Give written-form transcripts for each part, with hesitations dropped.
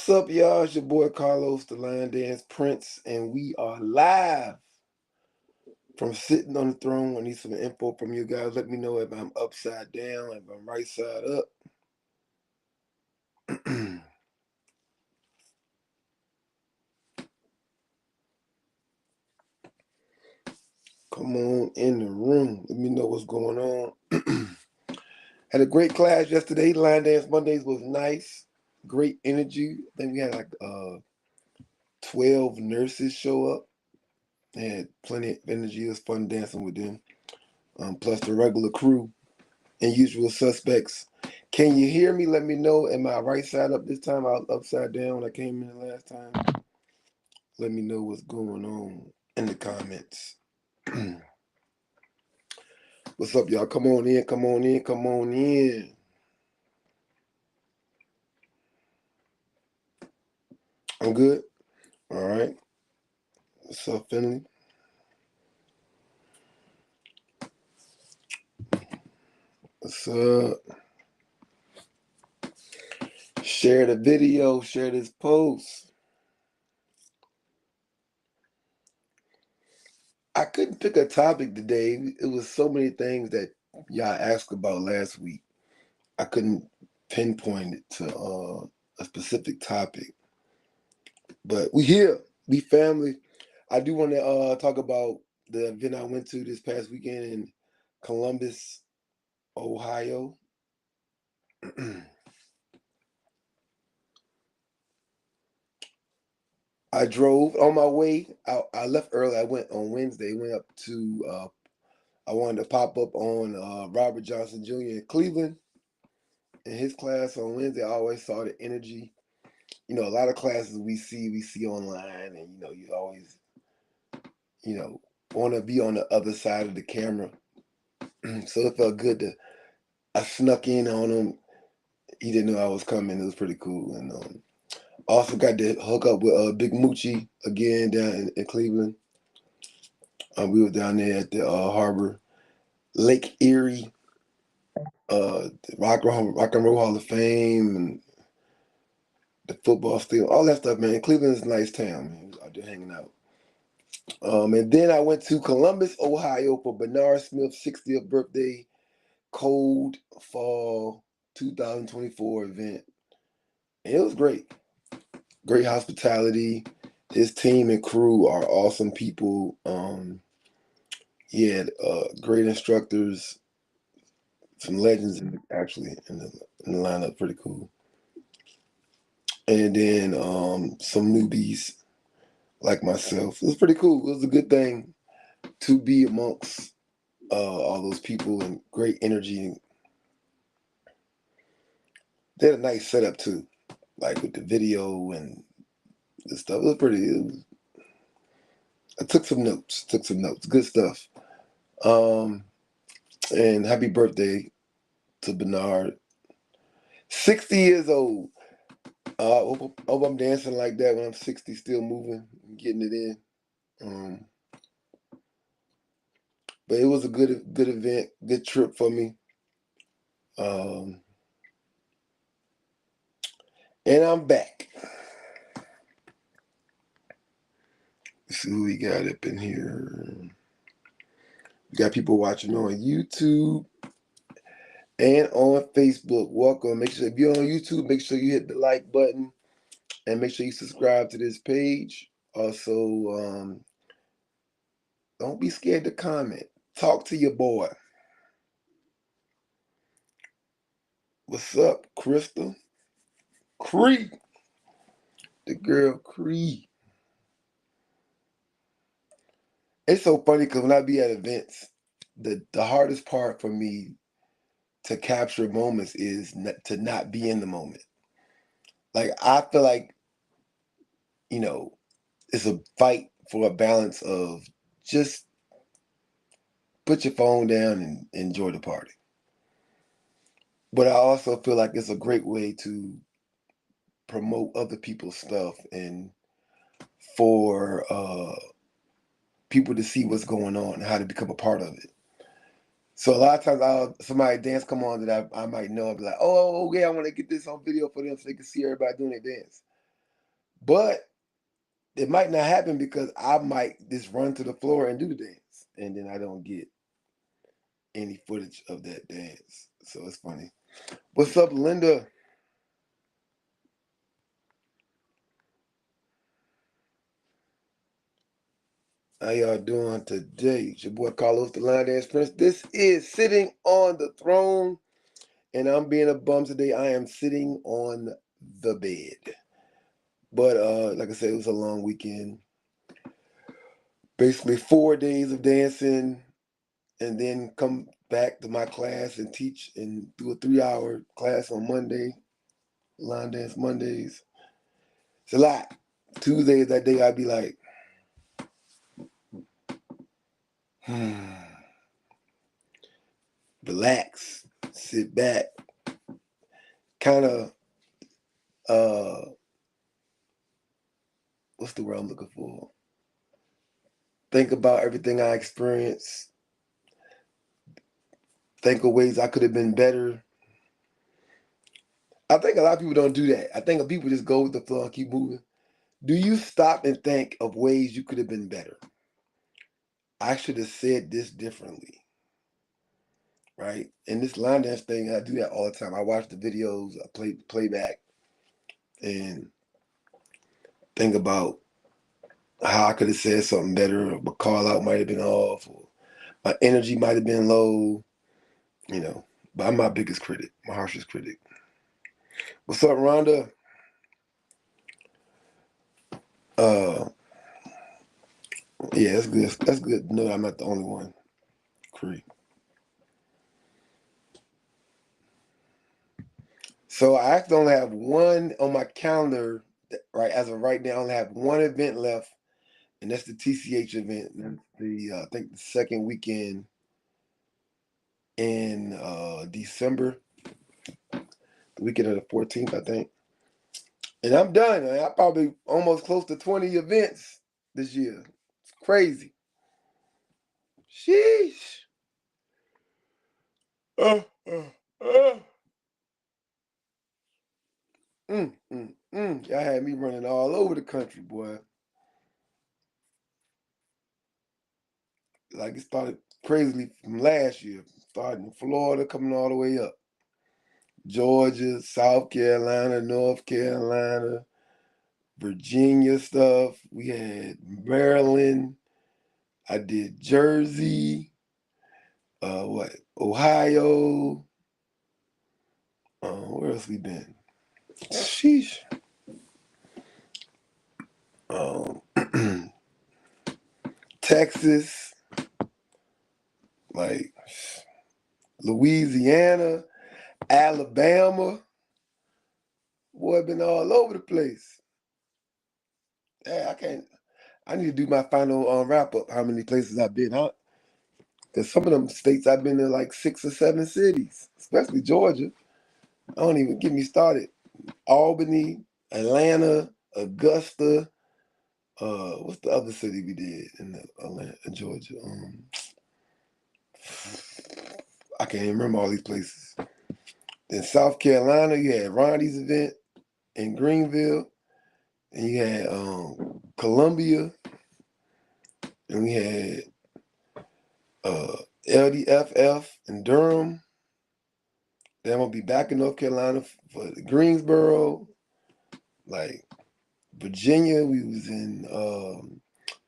What's up, y'all? It's your boy Carlos, the Line Dance Prince, and we are live from sitting on the throne. I need some info from you guys. Let me know if I'm upside down, if I'm right side up. Come on in the room. Let me know what's going on. Had a great class yesterday. Line Dance Mondays was nice. Great energy. I think we had like 12 nurses show up. They had plenty of energy. It was fun dancing with them. Plus the regular crew and usual suspects. Can you hear me? Let me know. Am I right side up this time? I was upside down when I came in the last time. Let me know what's going on in the comments. What's up, y'all? Come on in, come on in, come on in. I'm good. All right. What's up, Finley? What's up? Share the video, share this post. I couldn't pick a topic today. It was so many things that y'all asked about last week. I couldn't pinpoint it to a specific topic. But we here, we family. I do want to talk about the event I went to this past weekend in Columbus, Ohio. I drove on my way. I left early. I went on Wednesday. Went up to. I wanted to pop up on Robert Johnson Jr. in Cleveland. In his class on Wednesday, I always saw the energy. You know, a lot of classes we see online, and you always, you know, want to be on the other side of the camera. So it felt good to. I snuck in on him. He didn't know I was coming. It was pretty cool, and also got to hook up with Big Moochie again down in Cleveland. We were down there at the Harbor, Lake Erie, Rock and Roll Hall of Fame, and the football stadium, all that stuff, man. Cleveland's a nice town, man. We was out there hanging out. And then I went to Columbus, Ohio for Bernard Smith's 60th birthday Cold Fall 2024 event. And it was great. Great hospitality. His team and crew are awesome people. Great instructors, some legends actually in the lineup, pretty cool. And then some newbies like myself. It was pretty cool. It was a good thing to be amongst all those people and great energy. They had a nice setup too, like with the video and the stuff. It was pretty. I took some notes. Good stuff. And happy birthday to Bernard. 60 years old. Hope I'm dancing like that when I'm 60, still moving, getting it in. But it was a good event, good trip for me. And I'm back. Let's see who we got up in here. We got people watching on YouTube and on Facebook. Welcome. Make sure if you're on YouTube, make sure you hit the like button and make sure you subscribe to this page. Also, don't be scared to comment. Talk to your boy. What's up, Crystal? Cree. The girl Cree. It's so funny because when I be at events, the hardest part for me to capture moments is to not be in the moment. Like I feel like, it's a fight for a balance of just put your phone down and enjoy the party. But I also feel like it's a great way to promote other people's stuff and for people to see what's going on and how to become a part of it. So a lot of times somebody dance come on that I might know. I'll be like, oh yeah, I want to get this on video for them so they can see everybody doing their dance. But it might not happen because I might just run to the floor and do the dance, and then I don't get any footage of that dance. So it's funny. What's up, Linda? How y'all doing today? It's your boy Carlos, the Line Dance Prince. This is Sitting on the Throne, and I'm being a bum today. I am sitting on the bed. But like I said, it was a long weekend. Basically 4 days of dancing, and then come back to my class and teach and do a 3-hour class on Monday, line dance Mondays. It's a lot. Tuesdays, that day, I'd be like, relax, sit back, kind of, what's the word I'm looking for? Think about everything I experienced. Think of ways I could have been better. I think a lot of people don't do that. I think people just go with the flow and keep moving. Do you stop and think of ways you could have been better? I should have said this differently, right? And this line dance thing, I do that all the time. I watch the videos, I play back, and think about how I could have said something better, or my call out might have been off, or my energy might have been low, you know. But I'm my biggest critic, my harshest critic. What's up, Rhonda? Uh, yeah, that's good. That's good to know I'm not the only one. Cree. So I actually only have one on my calendar, right? As of right now, I only have one event left, and that's the TCH event. That's the I think the second weekend in December, the weekend of the 14th, I think. And I'm done. I probably almost close to 20 events this year. It's crazy. Sheesh. Uh, uh, uh. Y'all had me running all over the country, boy. Like it started crazily from last year. Starting in Florida, coming all the way up. Georgia, South Carolina, North Carolina, Virginia stuff. We had Maryland. I did Jersey. What? Ohio. Where else we been? Sheesh. Um, Texas, like Louisiana, Alabama. Boy, been all over the place. Yeah, I can't. I need to do my final wrap up. How many places I've been? Because some of them states I've been in like 6 or 7 cities, especially Georgia. I don't even get me started. Albany, Atlanta, Augusta. What's the other city we did in Atlanta, Georgia? I can't even remember all these places. Then South Carolina, you had Ronnie's event in Greenville, and you had Columbia, and we had LDFF in Durham. Then I'm gonna be back in North Carolina for the Greensboro, like Virginia. We was in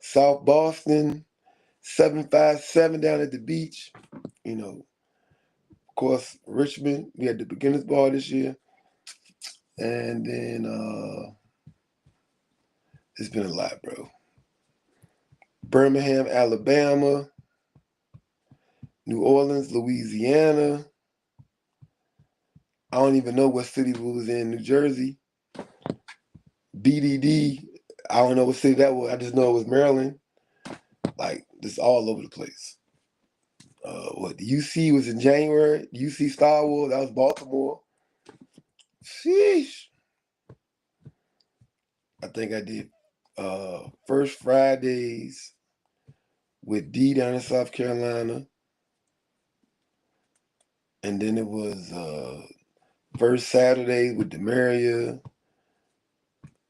South Boston, 757 down at the beach. You know, of course, Richmond. We had the beginners ball this year, and then it's been a lot, bro. Birmingham, Alabama, New Orleans, Louisiana. I don't even know what city we was in. New Jersey, BDD. I don't know what city that was. I just know it was Maryland. Like, just all over the place. What the UC was in January. UC Star Wars, that was Baltimore. Sheesh. I think I did First Fridays with D down in South Carolina. And then it was First Saturday with Demaria.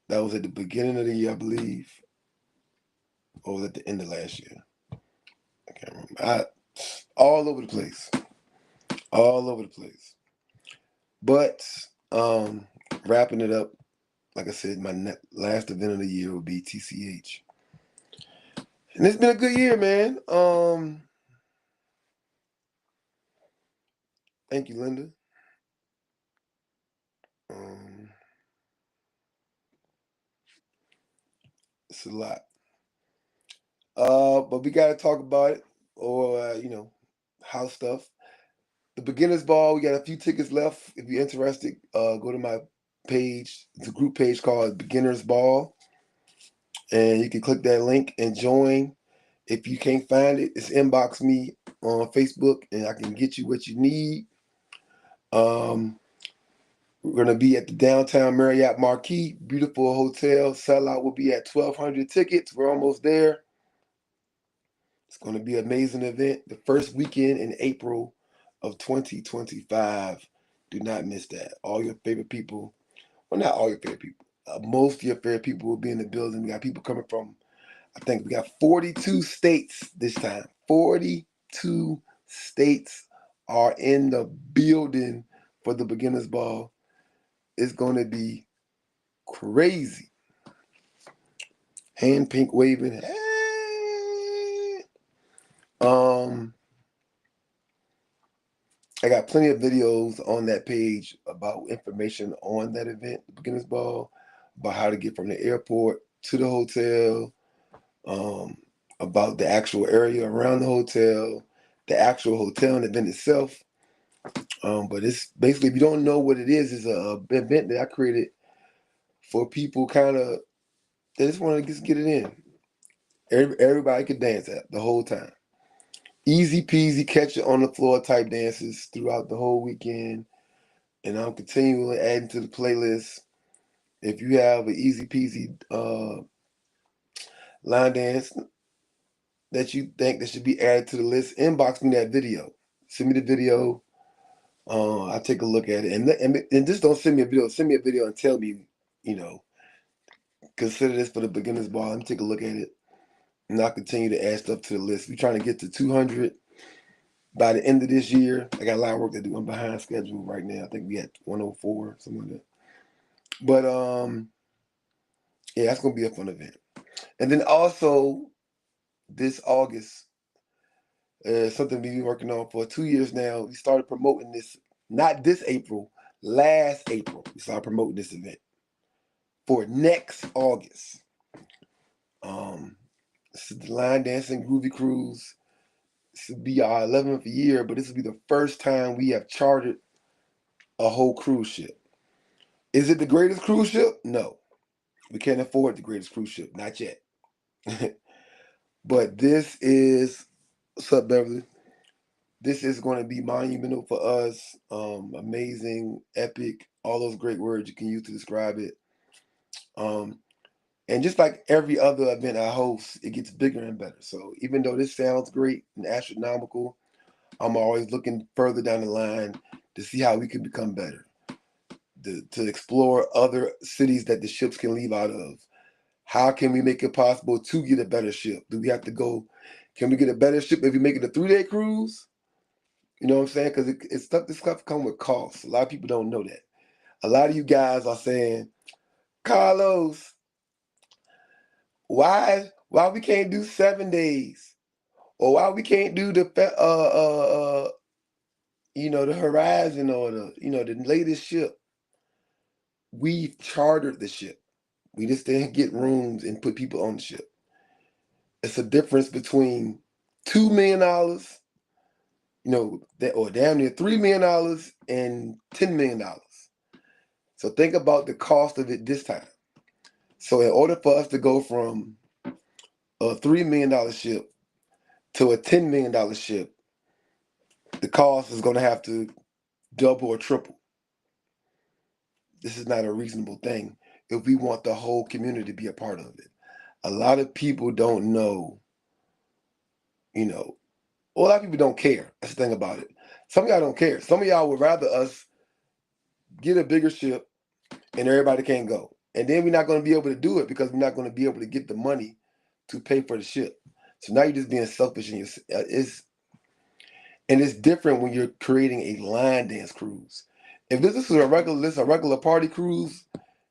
That was at the beginning of the year, I believe, or was at the end of last year. I can't remember. All over the place. All over the place. But wrapping it up, like I said, my last event of the year will be TCH. And it's been a good year, man. Thank you, Linda. It's a lot. But we gotta talk about it, or house stuff. The beginners ball, we got a few tickets left. If you're interested, go to my page. It's a group page called Beginners Ball, and you can click that link and join. If you can't find it, it's inbox me on Facebook, and I can get you what you need. We're gonna be at the downtown Marriott Marquis, beautiful hotel. Sellout will be at 1,200 tickets. We're almost there. It's going to be an amazing event. The first weekend in April of 2025. Do not miss that. All your favorite people, well, not all your favorite people, most of your favorite people will be in the building. We got people coming from, I think we got 42 states this time. 42 states are in the building for the Beginners Ball. It's going to be crazy. Hand pink waving. Hey. I got plenty of videos on that page about information on that event, the Beginners Ball, about how to get from the airport to the hotel, about the actual area around the hotel, the actual hotel and event itself. But it's basically, if you don't know what it is, it's a event that I created for people kind of, they just want to just get it in. Everybody could dance at the whole time. Easy peasy, catch it on the floor type dances throughout the whole weekend. And I'm continually adding to the playlist. If you have an easy peasy line dance that you think that should be added to the list, inbox me that video. Send me the video. I'll take a look at it. And just don't send me a video. Send me a video and tell me, consider this for the Beginners Ball. Let me take a look at it. And I'll continue to add stuff to the list. We're trying to get to 200 by the end of this year. I got a lot of work to do. I'm behind schedule right now. I think we at 104, something like that. But yeah, that's gonna be a fun event. And then also this August, something we've been working on for 2 years now. We started promoting this, not this April, last April. We started promoting this event for next August. This is the Line Dancing Groovy Cruise. This will be our 11th year, but this will be the first time we have chartered a whole cruise ship. Is it the greatest cruise ship? No. We can't afford the greatest cruise ship, not yet. But this is, what's up, Beverly? This is going to be monumental for us. Amazing, epic, all those great words you can use to describe it. And just like every other event I host, it gets bigger and better. So even though this sounds great and astronomical, I'm always looking further down the line to see how we can become better, to explore other cities that the ships can leave out of. How can we make it possible to get a better ship? Do we have to go? Can we get a better ship if we make it a 3-day cruise? You know what I'm saying? Because this stuff comes with costs. A lot of people don't know that. A lot of you guys are saying, Carlos, why we can't do 7 days, or why we can't do the the Horizon, or the latest ship? We've chartered the ship. We just didn't get rooms and put people on the ship. It's a difference between $2 million, or damn near $3 million and $10 million. So think about the cost of it this time. So in order for us to go from a $3 million ship to a $10 million ship, the cost is going to have to double or triple. This is not a reasonable thing if we want the whole community to be a part of it. A lot of people don't know, a lot of people don't care. That's the thing about it. Some of y'all don't care. Some of y'all would rather us get a bigger ship and everybody can't go. And then we're not going to be able to do it because we're not going to be able to get the money to pay for the ship. So now you're just being selfish in your. It's different when you're creating a line dance cruise. If this is a regular party cruise,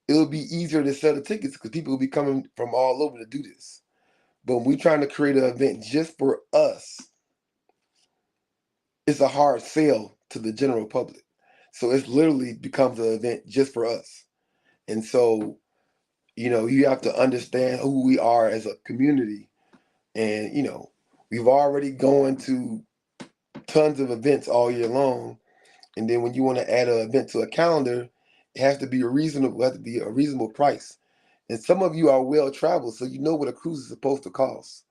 it'll be easier to sell the tickets because people will be coming from all over to do this. But when we're trying to create an event just for us, it's a hard sell to the general public. So it's literally becomes an event just for us. And so, you have to understand who we are as a community. And, we've already gone to tons of events all year long. And then when you want to add an event to a calendar, it has to be a reasonable price. And some of you are well traveled, so you know what a cruise is supposed to cost.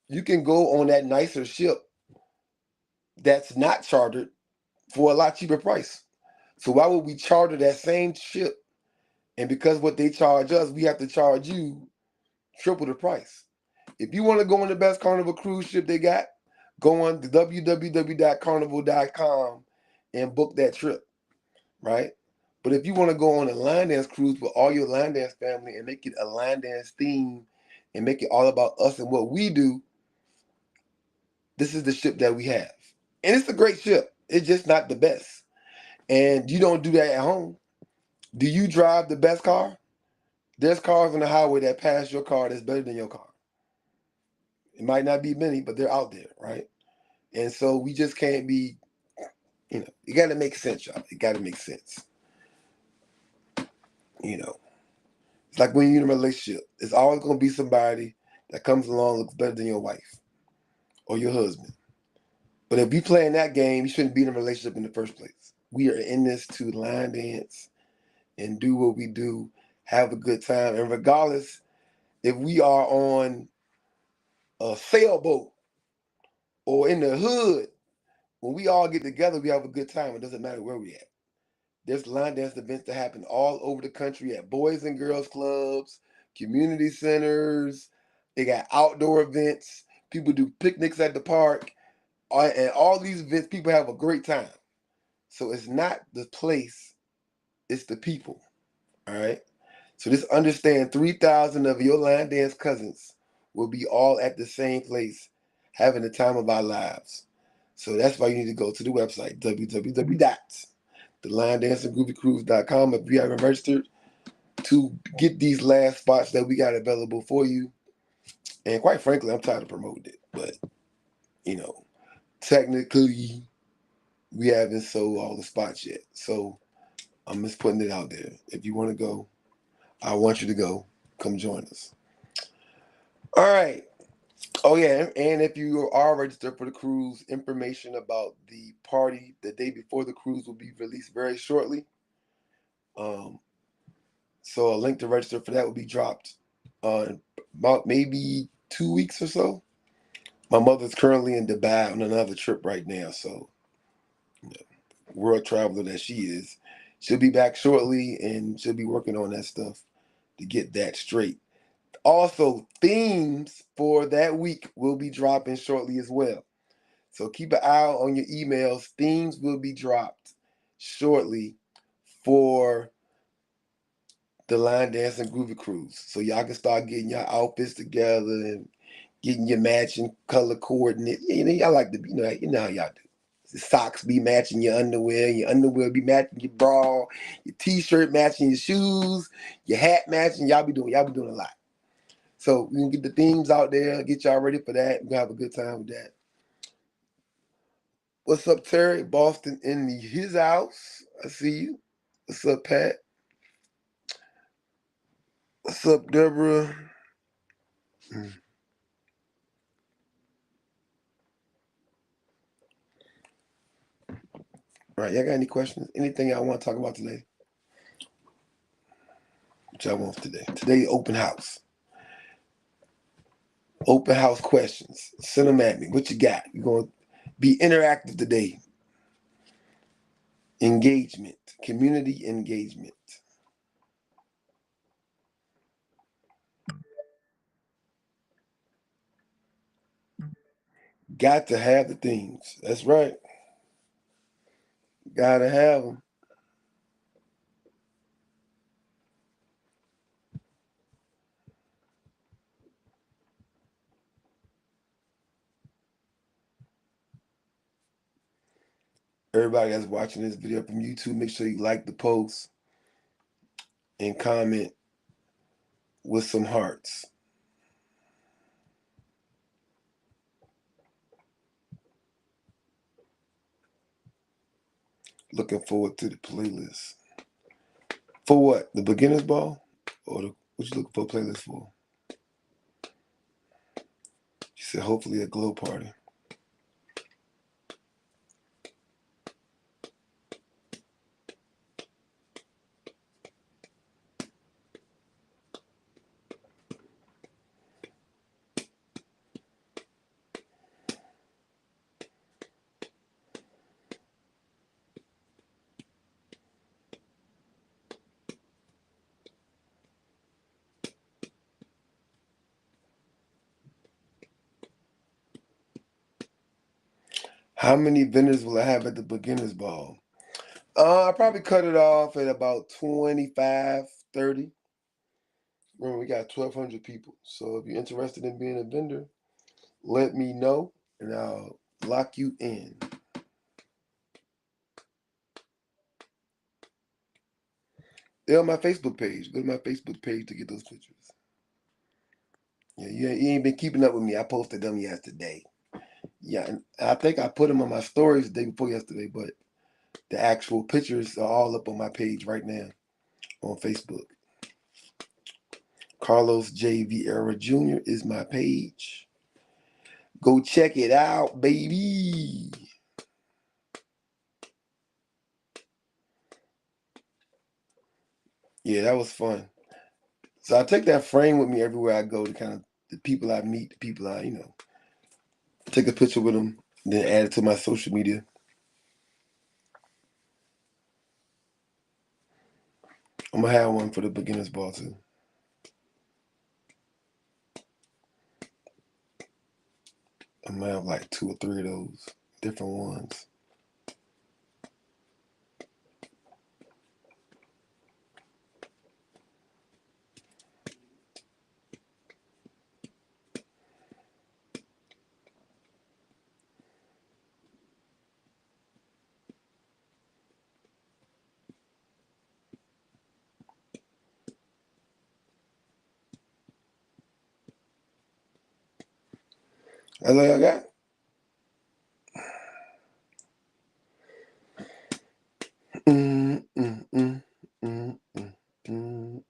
You can go on that nicer ship that's not chartered for a lot cheaper price. So why would we charter that same ship? And because what they charge us, we have to charge you triple the price. If you want to go on the best Carnival cruise ship they got, go on to www.carnival.com and book that trip, right? But if you want to go on a line dance cruise with all your line dance family and make it a line dance theme and make it all about us and what we do, this is the ship that we have. And it's a great ship. It's just not the best. And you don't do that at home. Do you drive the best car? There's cars on the highway that pass your car that's better than your car. It might not be many, but they're out there, right? And so we just can't be, it got to make sense, y'all. It got to make sense. It's like when you're in a relationship, there's always going to be somebody that comes along looks better than your wife or your husband. But if you playing that game, you shouldn't be in a relationship in the first place. We are in this to line dance and do what we do, have a good time. And regardless if we are on a sailboat or in the hood, when we all get together, we have a good time. It doesn't matter where we at. There's line dance events that happen all over the country at boys and girls clubs, community centers. They got outdoor events. People do picnics at the park. And all these events, people have a great time. So it's not the place, it's the people. All right. So just understand 3,000 of your line dance cousins will be all at the same place having the time of our lives. So that's why you need to go to the website, www.thelinedanceandgroovycruise.com if you haven't registered to get these last spots that we got available for you. And quite frankly, I'm tired of promoting it. But, technically, we haven't sold all the spots yet. So I'm just putting it out there. If you want to go, I want you to go. Come join us. All right. Oh, yeah. And if you are registered for the cruise, information about the party the day before the cruise will be released very shortly. So a link to register for that will be dropped in about maybe 2 weeks or so. My mother's currently in Dubai on another trip right now. So, world traveler that she is, she'll be back shortly and she'll be working on that stuff to get that straight. Also, themes for that week will be dropping shortly as well. So keep an eye on your emails. Themes will be dropped shortly for the Line Dance and Groovy Cruise. So y'all can start getting your outfits together and getting your matching color coordinate. Y'all like to, you know how y'all do. The socks be matching your underwear be matching your bra, your t-shirt matching your shoes, your hat matching. Y'all be doing a lot. So we can get the themes out there, get y'all ready for that. We're gonna have a good time with that. What's up, Terry? Boston in his house. I see you. What's up, Pat? What's up, Deborah? All right, y'all got any questions? Anything y'all want to talk about today? What y'all want today? Today, open house. Open house questions. Send them at me. What you got? You're going to be interactive today. Engagement. Community engagement. Got to have the things. That's right. Got to have them. Everybody that's watching this video from YouTube, make sure you like the post and comment with some hearts. Looking forward to the playlist. For what? The beginner's ball? Or what you looking for a playlist for? She said hopefully a glow party. How many vendors will I have at the beginner's ball? I probably cut it off at about 25, 30. Remember, we got 1,200 people. So if you're interested in being a vendor, let me know and I'll lock you in. They're on my Facebook page. Go to my Facebook page to get those pictures. Yeah, you ain't been keeping up with me. I posted them yesterday. Yeah, and I think I put them on my stories the day before yesterday, but the actual pictures are all up on my page right now on Facebook. Carlos J. Vieira Jr. is my page. Go check it out, baby. Yeah, that was fun. So I take that frame with me everywhere I go to kind of the people I meet, the people I, take a picture with them, then add it to my social media. I'm gonna have one for the beginners ball too. I'm gonna have like 2 or 3 of those different ones. That's all I got. Mm, mm, mm, mm, mm, mm.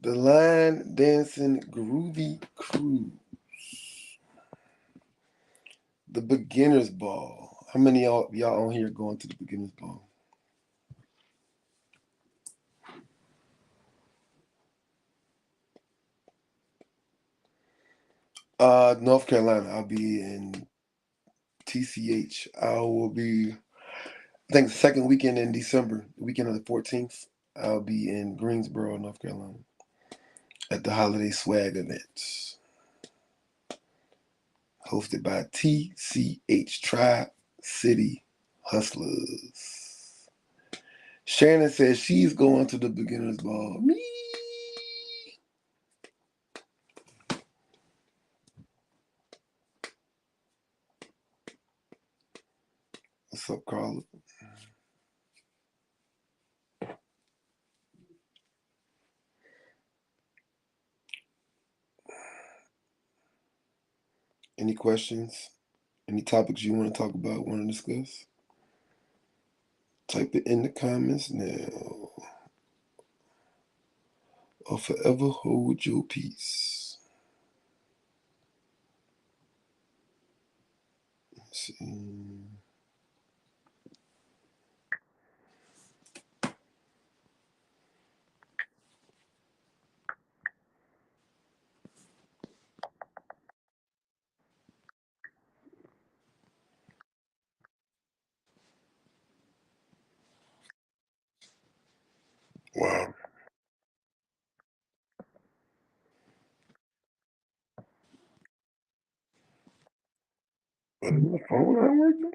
The line dancing groovy crew. The beginners ball. How many of y'all on here going to the beginners ball? North Carolina. I'll be in TCH. I will be, I think, the second weekend in December, the weekend of the 14th. I'll be in Greensboro, North Carolina, at the Holiday Swag event, hosted by TCH Tri City Hustlers. Shannon says she's going to the beginners ball. Me. What's up, Carla? Any questions? Any topics you want to talk about, want to discuss? Type it in the comments now. Or forever hold your peace. Let's see. Wow. Is my phone not working?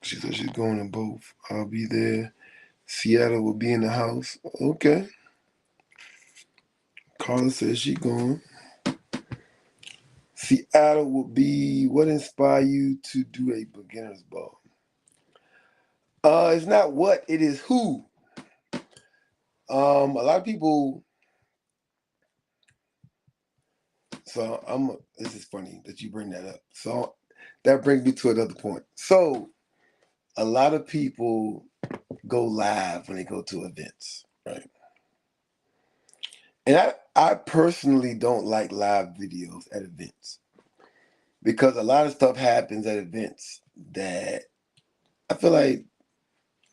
She said she's going to both. I'll be there. Seattle will be in the house. Okay. Carla says she going. Seattle will be. What inspired you to do a beginner's ball? It's not what, it is who. A lot of people. So This is funny that you bring that up. So that brings me to another point. So a lot of people go live when they go to events, right? And I personally don't like live videos at events because a lot of stuff happens at events that I feel like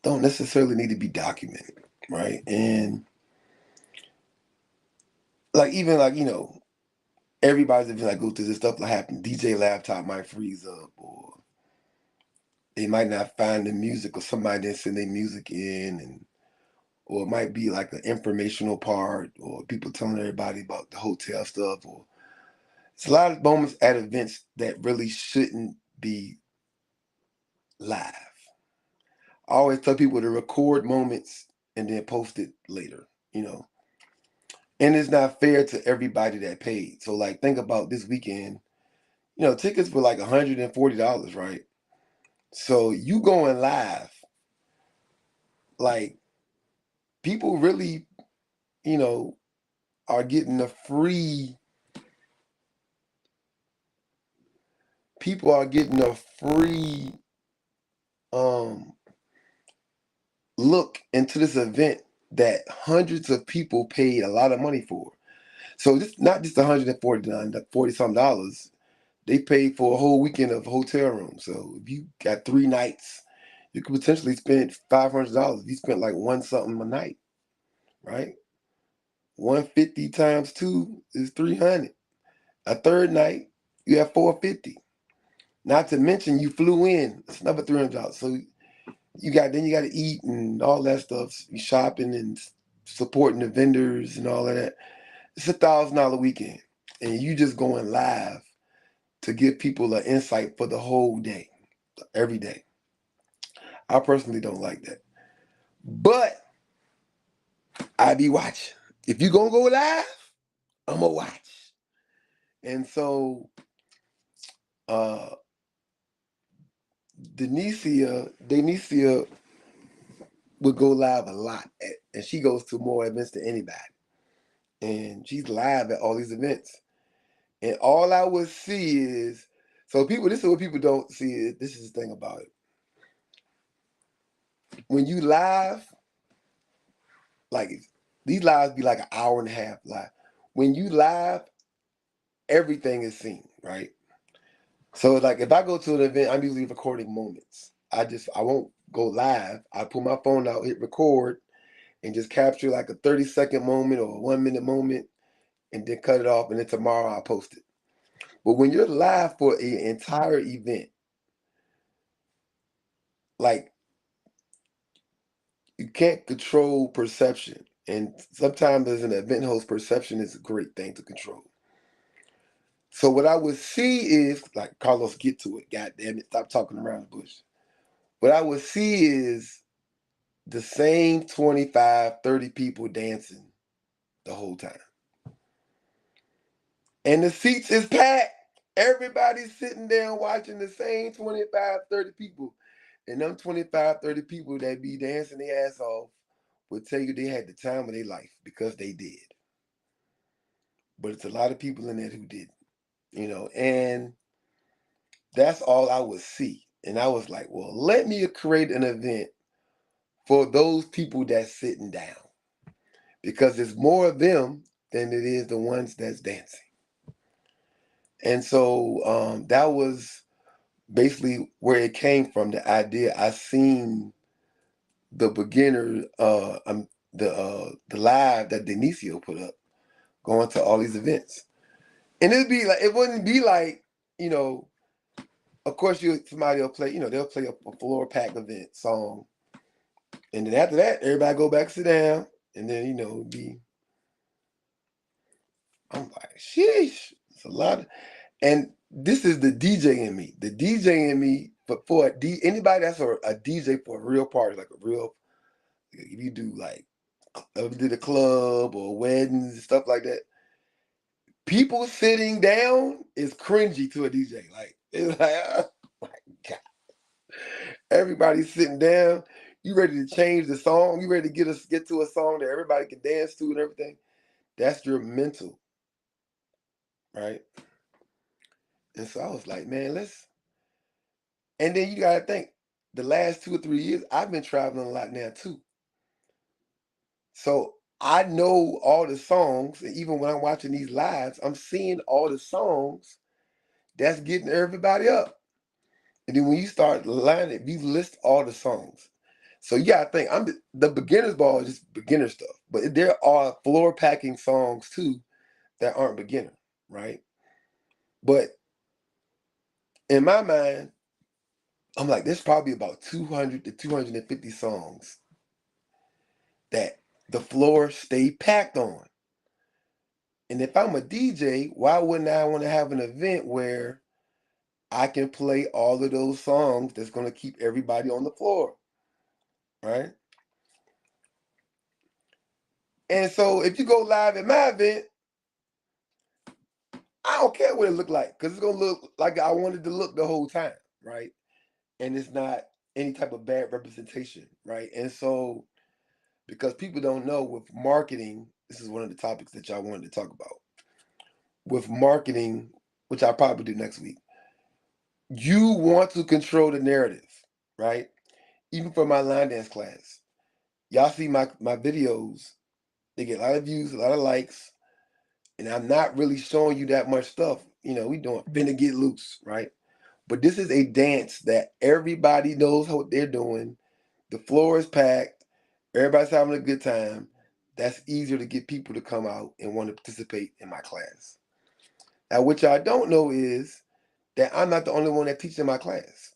don't necessarily need to be documented, right? And like even like everybody's event like go through this stuff that happen. DJ laptop might freeze up, or they might not find the music, or somebody didn't send their music in, and or it might be like an informational part, or people telling everybody about the hotel stuff, or it's a lot of moments at events that really shouldn't be live. I always tell people to record moments and then post it later, you know. And it's not fair to everybody that paid. So like think about this weekend, tickets were like $140, right? So you going live, like people really, you know, are getting a free people are getting a free um look into this event that hundreds of people paid a lot of money for. So this not just 149, 40 some dollars. They paid for a whole weekend of hotel room. So if you got 3 nights, you could potentially spend $500. You spent like one something a night, right? 150 times two is 300. A third night, you have 450. Not to mention you flew in. It's another $300. So you got to eat and all that stuff. You shopping and supporting the vendors and all of that. It's $1,000 weekend, and you just going live to give people an insight for the whole day, every day. I personally don't like that, but I be watching. If you gonna go live, I'm gonna watch. And so, uh, Denicia would go live a lot, and she goes to more events than anybody, and she's live at all these events. And all I would see is, so people. This is what people don't see. This is the thing about it. When you live, like these lives be like an hour and a half live. When you live, everything is seen, right? So like if I go to an event, I'm usually recording moments. I won't go live. I pull my phone out, hit record, and just capture like a 30-second moment or a 1 minute moment, and then cut it off, and then tomorrow I'll post it. But when you're live for an entire event, like you can't control perception. And sometimes as an event host, perception is a great thing to control. So what I would see is like Carlos, get to it. God damn it, stop talking around the bush. What I would see is the same 25, 30 people dancing the whole time. And the seats is packed. Everybody's sitting there watching the same 25, 30 people. And them 25, 30 people that be dancing their ass off would tell you they had the time of their life because they did. But it's a lot of people in there who didn't. And that's all I would see. And I was like, well, let me create an event for those people that's sitting down because there's more of them than it is the ones that's dancing. And so that was basically where it came from, the idea. I seen the beginner the live that Denicio put up, going to all these events. And it wouldn't be like, you know, of course somebody will play, you know, they'll play a floor pack event song. And then after that, everybody go back, sit down, and then, you know, I'm like, sheesh, it's a lot. And this is the DJ in me. The DJ in me, but for anybody that's a DJ for a real party, like a real, if you do like, if you did a club or weddings and stuff like that, people sitting down is cringy to a DJ. Like, it's like, oh my God. Everybody's sitting down. You ready to change the song? You ready to get to a song that everybody can dance to and everything? That's your mental, right? And so I was like, man, and then you gotta think, the last 2 or 3 years, I've been traveling a lot now too. So I know all the songs, and even when I'm watching these lives, I'm seeing all the songs that's getting everybody up. And then when you start lining, you list all the songs. So you gotta think, the beginner's ball is just beginner stuff, but there are floor packing songs too that aren't beginner, right? But in my mind, I'm like, there's probably about 200 to 250 songs that the floor stay packed on. And if I'm a DJ, why wouldn't I want to have an event where I can play all of those songs that's going to keep everybody on the floor, right? And so if you go live at my event, I don't care what it look like, because it's going to look like I wanted to look the whole time, right? And it's not any type of bad representation, right? And so, because people don't know, with marketing, this is one of the topics that y'all wanted to talk about. With marketing, which I'll probably do next week, you want to control the narrative, right? Even for my line dance class, y'all see my videos, they get a lot of views, a lot of likes, and I'm not really showing you that much stuff. You know, we doing finna get loose, right? But this is a dance that everybody knows what they're doing. The floor is packed. Everybody's having a good time. That's easier to get people to come out and want to participate in my class. Now, what y'all don't know is that I'm not the only one that teaches in my class.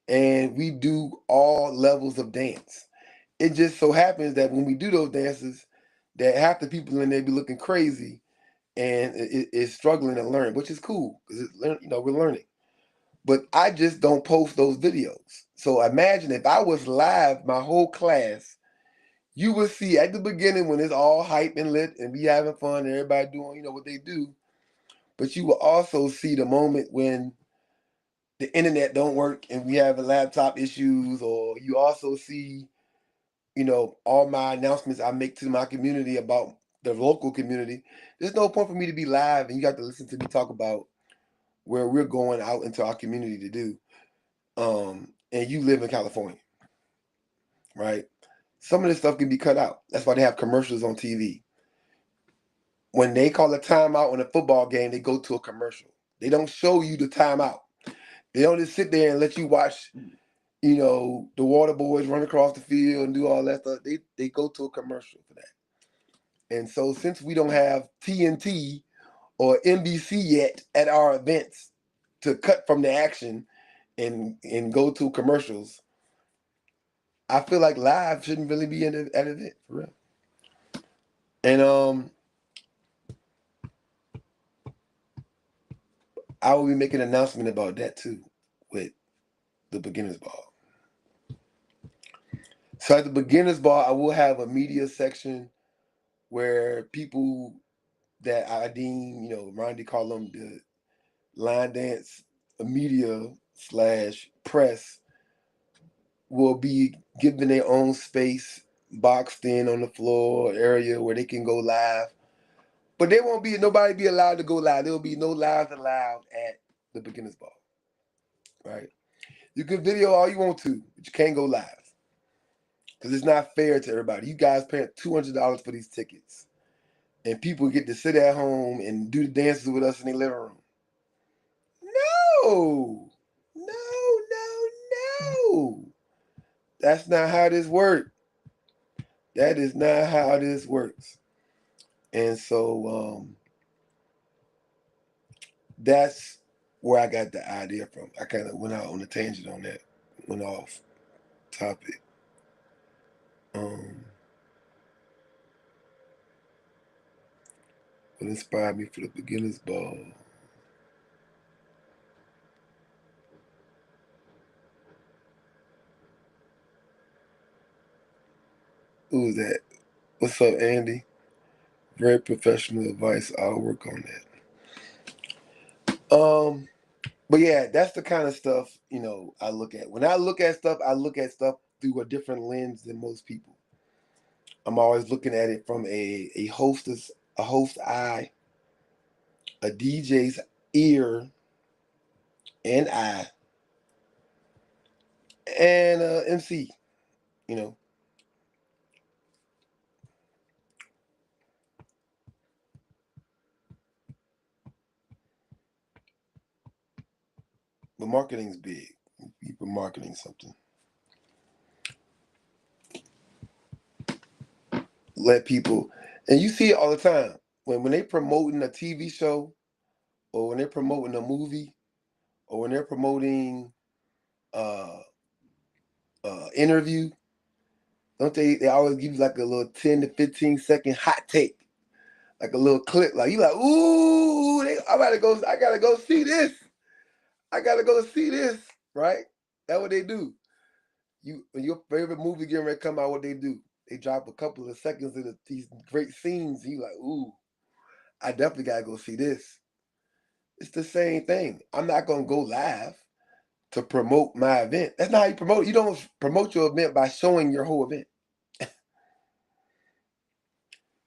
And we do all levels of dance. It just so happens that when we do those dances, that half the people in there be looking crazy and is struggling to learn, which is cool because you know, we're learning. But I just don't post those videos. So imagine if I was live, my whole class, you would see at the beginning when it's all hype and lit and we having fun and everybody doing, you know, what they do. But you will also see the moment when the internet don't work and we have a laptop issues, or you also see, you know, all my announcements I make to my community about the local community. There's no point for me to be live and you got to listen to me talk about where we're going out into our community to do. And you live in California, right? Some of this stuff can be cut out. That's why they have commercials on TV. When they call a timeout on a football game, they go to a commercial. They don't show you the timeout. They don't just sit there and let you watch, you know, the water boys run across the field and do all that stuff. They go to a commercial for that. And so since we don't have TNT or NBC yet at our events to cut from the action and go to commercials, I feel like live shouldn't really be at an event for real. And I will be making an announcement about that too with the beginners ball. So at the beginners ball, I will have a media section where people that I deem, you know, Rondy call them the line dance media / press, will be given their own space, boxed in on the floor area where they can go live. But there won't be nobody be allowed to go live. There will be no lives allowed at the beginners ball. Right? You can video all you want to, but you can't go live. Because it's not fair to everybody. You guys paying $200 for these tickets. And people get to sit at home and do the dances with us in their living room. No. No, no, no. That's not how this works. That is not how this works. And so that's where I got the idea from. I kind of went out on a tangent on that, went off topic. What inspired me for the beginner's ball? Who's that? What's up, Andy? Very professional advice. I'll work on that. But yeah, that's the kind of stuff, I look at. When I look at stuff, I look at stuff through a different lens than most people. I'm always looking at it from a host eye, a DJ's ear and eye, and MC, you know. But marketing's big. People marketing something. Let people, and you see it all the time when they promoting a TV show, or when they're promoting a movie, or when they're promoting uh interview. Don't they always give you like a little 10 to 15 second hot take, like a little clip, like you like, ooh, I gotta go see this. I gotta go see this, right? That's what they do. When your favorite movie getting ready to come out, what they do? They drop a couple of seconds of these great scenes, and you like, ooh, I definitely gotta go see this. It's the same thing. I'm not gonna go live to promote my event. That's not how you promote. You don't promote your event by showing your whole event.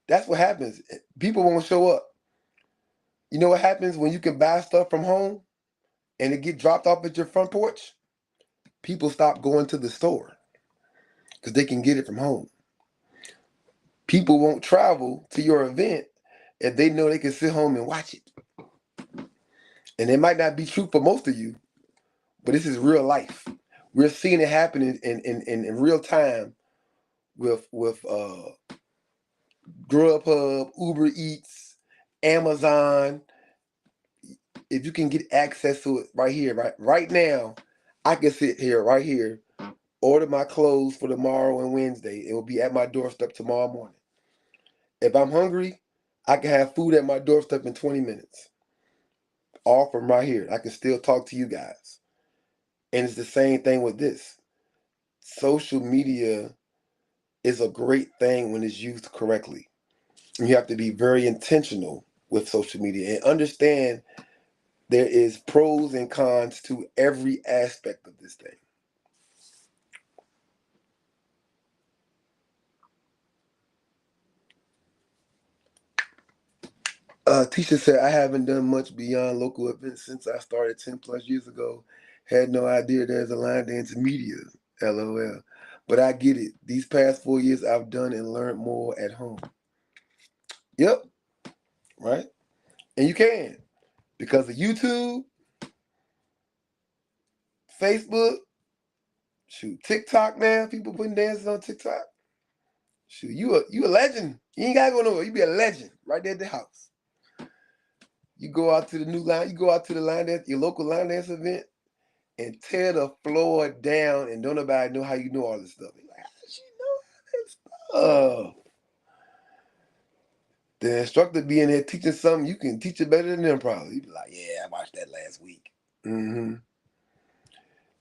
That's what happens. People won't show up. You know what happens when you can buy stuff from home and it get dropped off at your front porch? People stop going to the store because they can get it from home. People won't travel to your event if they know they can sit home and watch it. And it might not be true for most of you, but this is real life. We're seeing it happen in real time with Grubhub, Uber Eats, Amazon. If you can get access to it right now, I can sit here right here, order my clothes for tomorrow and Wednesday. It will be at my doorstep tomorrow morning. If I'm hungry, I can have food at my doorstep in 20 minutes. All from right here. I can still talk to you guys. And it's the same thing with this. Social media is a great thing when it's used correctly. You have to be very intentional with social media and understand there is pros and cons to every aspect of this thing. Teacher said, I haven't done much beyond local events since I started 10 plus years ago. Had no idea there's a line dance media. LOL. But I get it. These past 4 years, I've done and learned more at home. Yep. Right. And you can because of YouTube, Facebook, shoot, TikTok now. People putting dances on TikTok. Shoot, you a legend. You ain't gotta go nowhere. You be a legend right there at the house. You go out to the new line. You go out to the line dance, your local line dance event, and tear the floor down, and don't nobody know how you know all this stuff. You're like, how does she know all this stuff? The instructor be in there teaching something, you can teach it better than them probably. You be like, yeah, I watched that last week. Mm-hmm.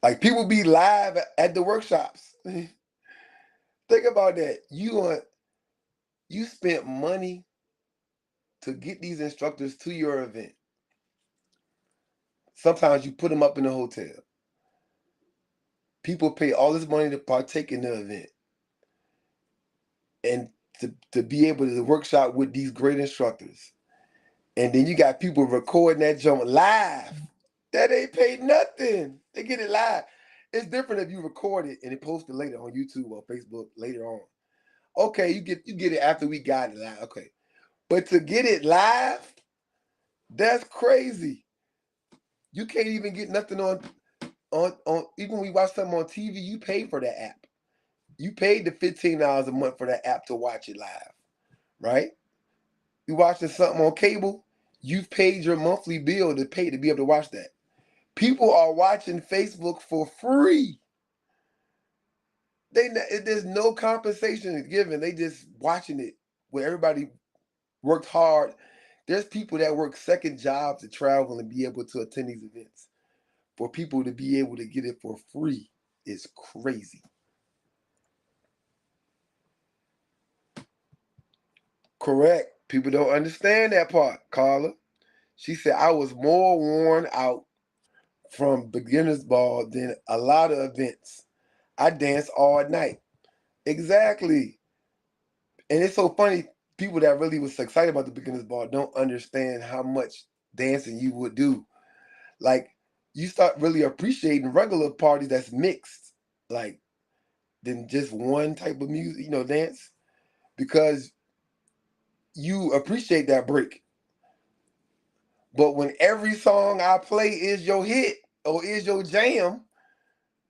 Like people be live at the workshops. Think about that. You spent money to get these instructors to your event. Sometimes you put them up in a hotel. People pay all this money to partake in the event. And to be able to workshop with these great instructors. And then you got people recording that jump live. That ain't paid nothing. They get it live. It's different if you record it and it post it later on YouTube or Facebook later on. Okay, you get it after we got it live. Okay. But to get it live, that's crazy. You can't even get nothing on even when we watch something on TV, you pay for that app. You paid the $15 a month for that app to watch it live, right? You watching something on cable, you've paid your monthly bill to pay to be able to watch that. People are watching Facebook for free. There's no compensation given. They just watching it where everybody worked hard. There's people that work second jobs to travel and be able to attend these events. For people to be able to get it for free is crazy. Correct. People don't understand that part, Carla. She said, I was more worn out from beginner's ball than a lot of events. I danced all night. Exactly. And it's so funny, people that really was excited about the beginner's ball don't understand how much dancing you would do. Like, you start really appreciating regular parties that's mixed, like, than just one type of music, dance, because you appreciate that break. But when every song I play is your hit or is your jam,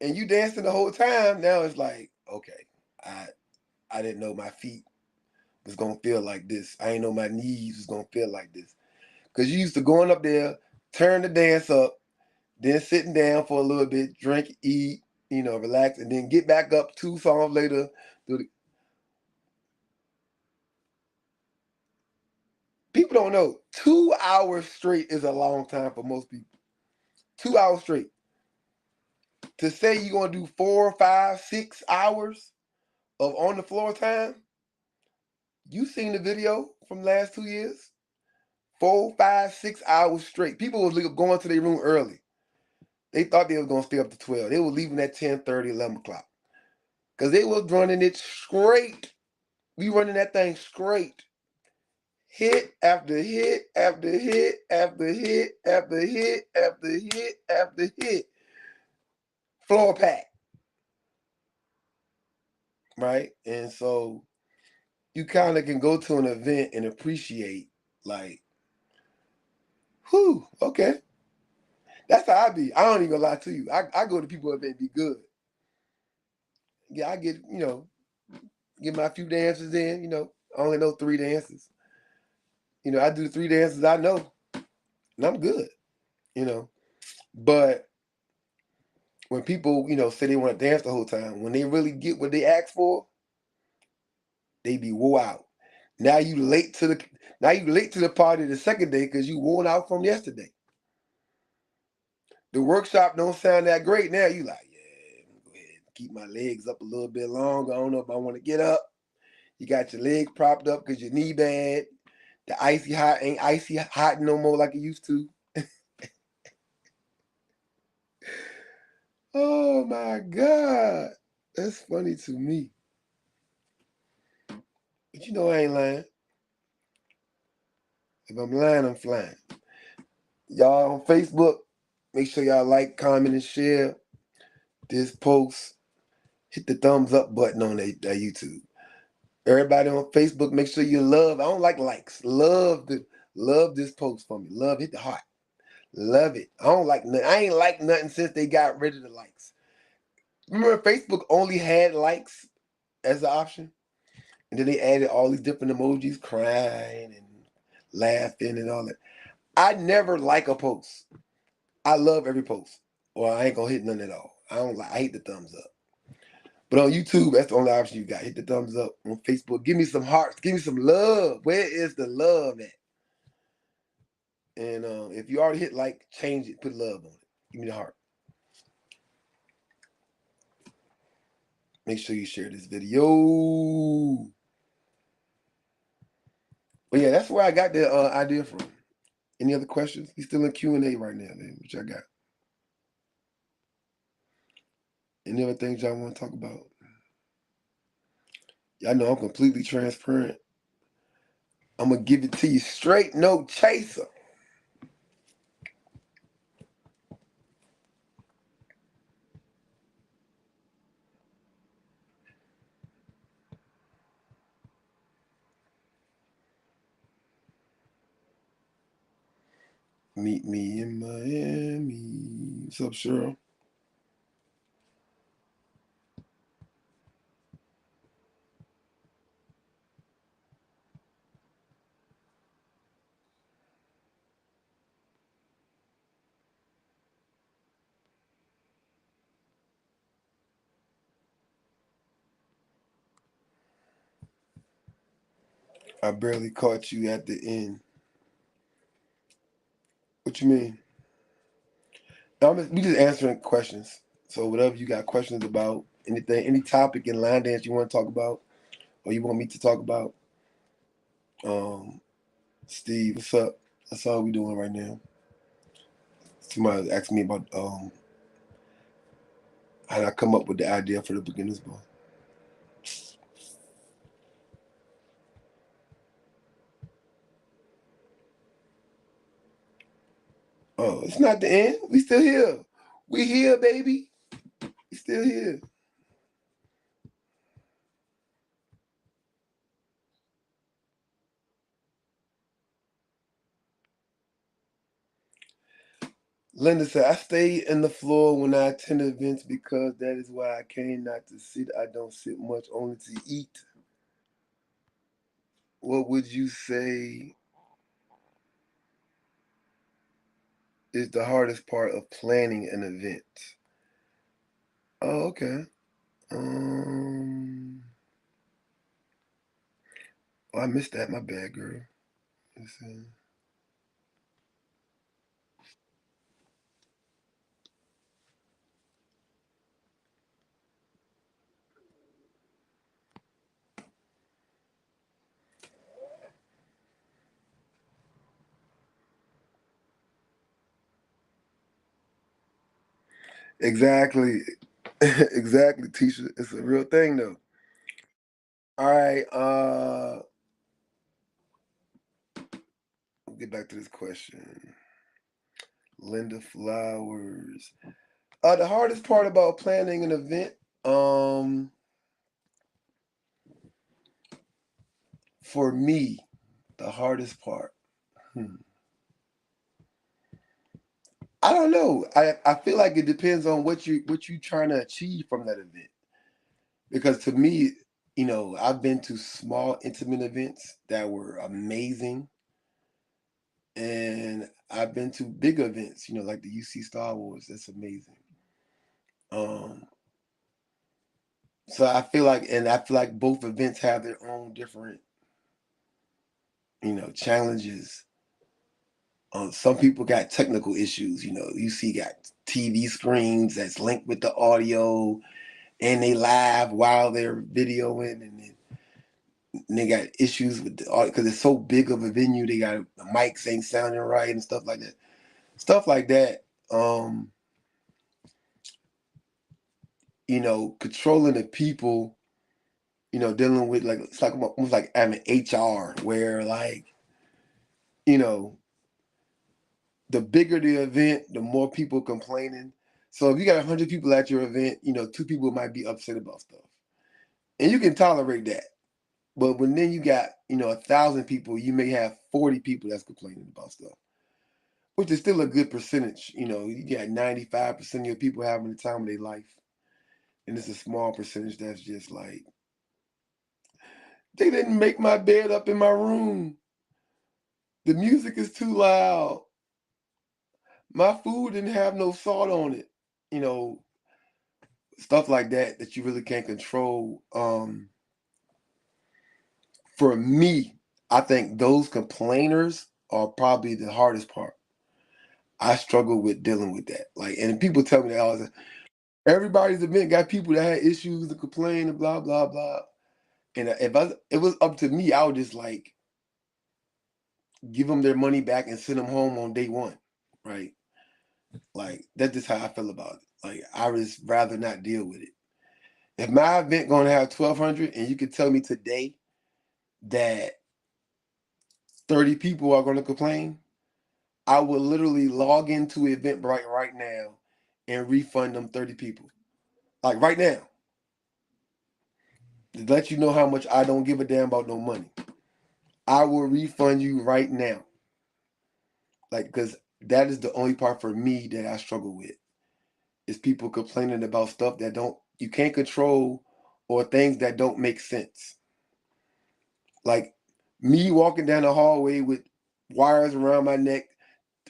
and you dancing the whole time, now it's like, okay, I didn't know my feet was gonna feel like this. I didn't know my knees was gonna feel like this. Cause you used to going up there, turn the dance up, then sitting down for a little bit, drink, eat, relax, and then get back up 2 songs later. People don't know 2 hours straight is a long time for most people. 2 hours straight. To say you're gonna do 4, 5, 6 hours of on the floor time, you seen the video from last 2 years? 4, 5, 6 hours straight. People was going to their room early. They thought they was gonna stay up to 12. They were leaving at 10:30, 11 o'clock. Because they was running it straight. We running that thing straight. Hit after hit after hit after hit after hit after hit after hit. Floor pack. Right? And so you kind of can go to an event and appreciate, like, whew, okay. That's how I be. I don't even gonna lie to you. I go to people event and be good. Yeah, I get my few dances in, I only know 3 dances. I do the 3 dances I know, and I'm good, you know. But when people, say they want to dance the whole time, when they really get what they ask for, they be wore out. Now you late to the party the second day because you worn out from yesterday. The workshop don't sound that great now. You like, yeah, I'm gonna go ahead and keep my legs up a little bit longer. I don't know if I want to get up. You got your leg propped up because your knee bad. The icy hot ain't icy hot no more like it used to. Oh my God. That's funny to me. But I ain't lying. If I'm lying, I'm flying. Y'all on Facebook, make sure y'all like, comment, and share this post. Hit the thumbs up button on that YouTube. Everybody on Facebook, make sure you love. I don't like likes. Love this post for me. Love, hit the heart. Love it. I don't like nothing. I ain't like nothing since they got rid of the likes. Remember, Facebook only had likes as an option, and then they added all these different emojis, crying and laughing and all that. I never like a post. I love every post, or I ain't gonna hit none at all. I don't like. I hate the thumbs up. But on YouTube, that's the only option you got. Hit the thumbs up. On Facebook, give me some hearts. Give me some love. Where is the love at? And if you already hit like, change it. Put love on it. Give me the heart. Make sure you share this video. But yeah, that's where I got the idea from. Any other questions? He's still in Q&A right now, man. Which I got. Any other things y'all want to talk about? Y'all know I'm completely transparent. I'm going to give it to you straight, no chaser. Meet me in Miami. What's up, Cheryl? I barely caught you at the end. What you mean? We just answering questions. So whatever you got questions about, anything, any topic in line dance you want to talk about, or you want me to talk about, Steve, what's up? That's all we doing right now. Somebody asked me about how did I come up with the idea for the beginners ball. Oh, it's not the end. We still here. We here, baby. We still here. Linda said, I stay in the floor when I attend events because that is why I came, not to sit. I don't sit much, only to eat. What would you say is the hardest part of planning an event? Oh, okay. Oh, I missed that. My bad, girl. Exactly. Exactly, Tisha. It's a real thing though. All right, we'll get back to this question. Linda Flowers. The hardest part about planning an event, for me, the hardest part. I don't know. I feel like it depends on what you trying to achieve from that event. Because to me, I've been to small intimate events that were amazing, and I've been to big events, like the UC Star Wars. That's amazing. Um, so I feel like both events have their own different, challenges. Some people got technical issues. UC got TV screens that's linked with the audio, and they live while they're videoing, and then they got issues with the audio because it's so big of a venue. They got the mics ain't sounding right and stuff like that. Stuff like that. Controlling the people, dealing with like it's like almost like having HR where like, you know, the bigger the event, the more people complaining. So if you got 100 people at your event, two people might be upset about stuff. And you can tolerate that. But when then you got, 1,000 people, you may have 40 people that's complaining about stuff, which is still a good percentage. You got 95% of your people having the time of their life. And it's a small percentage that's just like, they didn't make my bed up in my room. The music is too loud. My food didn't have no salt on it. You know, Stuff like that you really can't control. For me, I think those complainers are probably the hardest part. I struggle with dealing with that. Like, and people tell me that all the time. Everybody's event got people that had issues and complain and blah blah blah. And it was up to me, I would just like give them their money back and send them home on day one, right? Like that's just how I feel about it. Like I would just rather not deal with it. If my event gonna have 1,200, and you can tell me today that 30 people are gonna complain, I will literally log into Eventbrite right now and refund them 30 people. Like right now. To let you know how much I don't give a damn about no money. I will refund you right now. Like, because that is the only part for me that I struggle with. Is people complaining about stuff that you can't control, or things that don't make sense. Like me walking down the hallway with wires around my neck,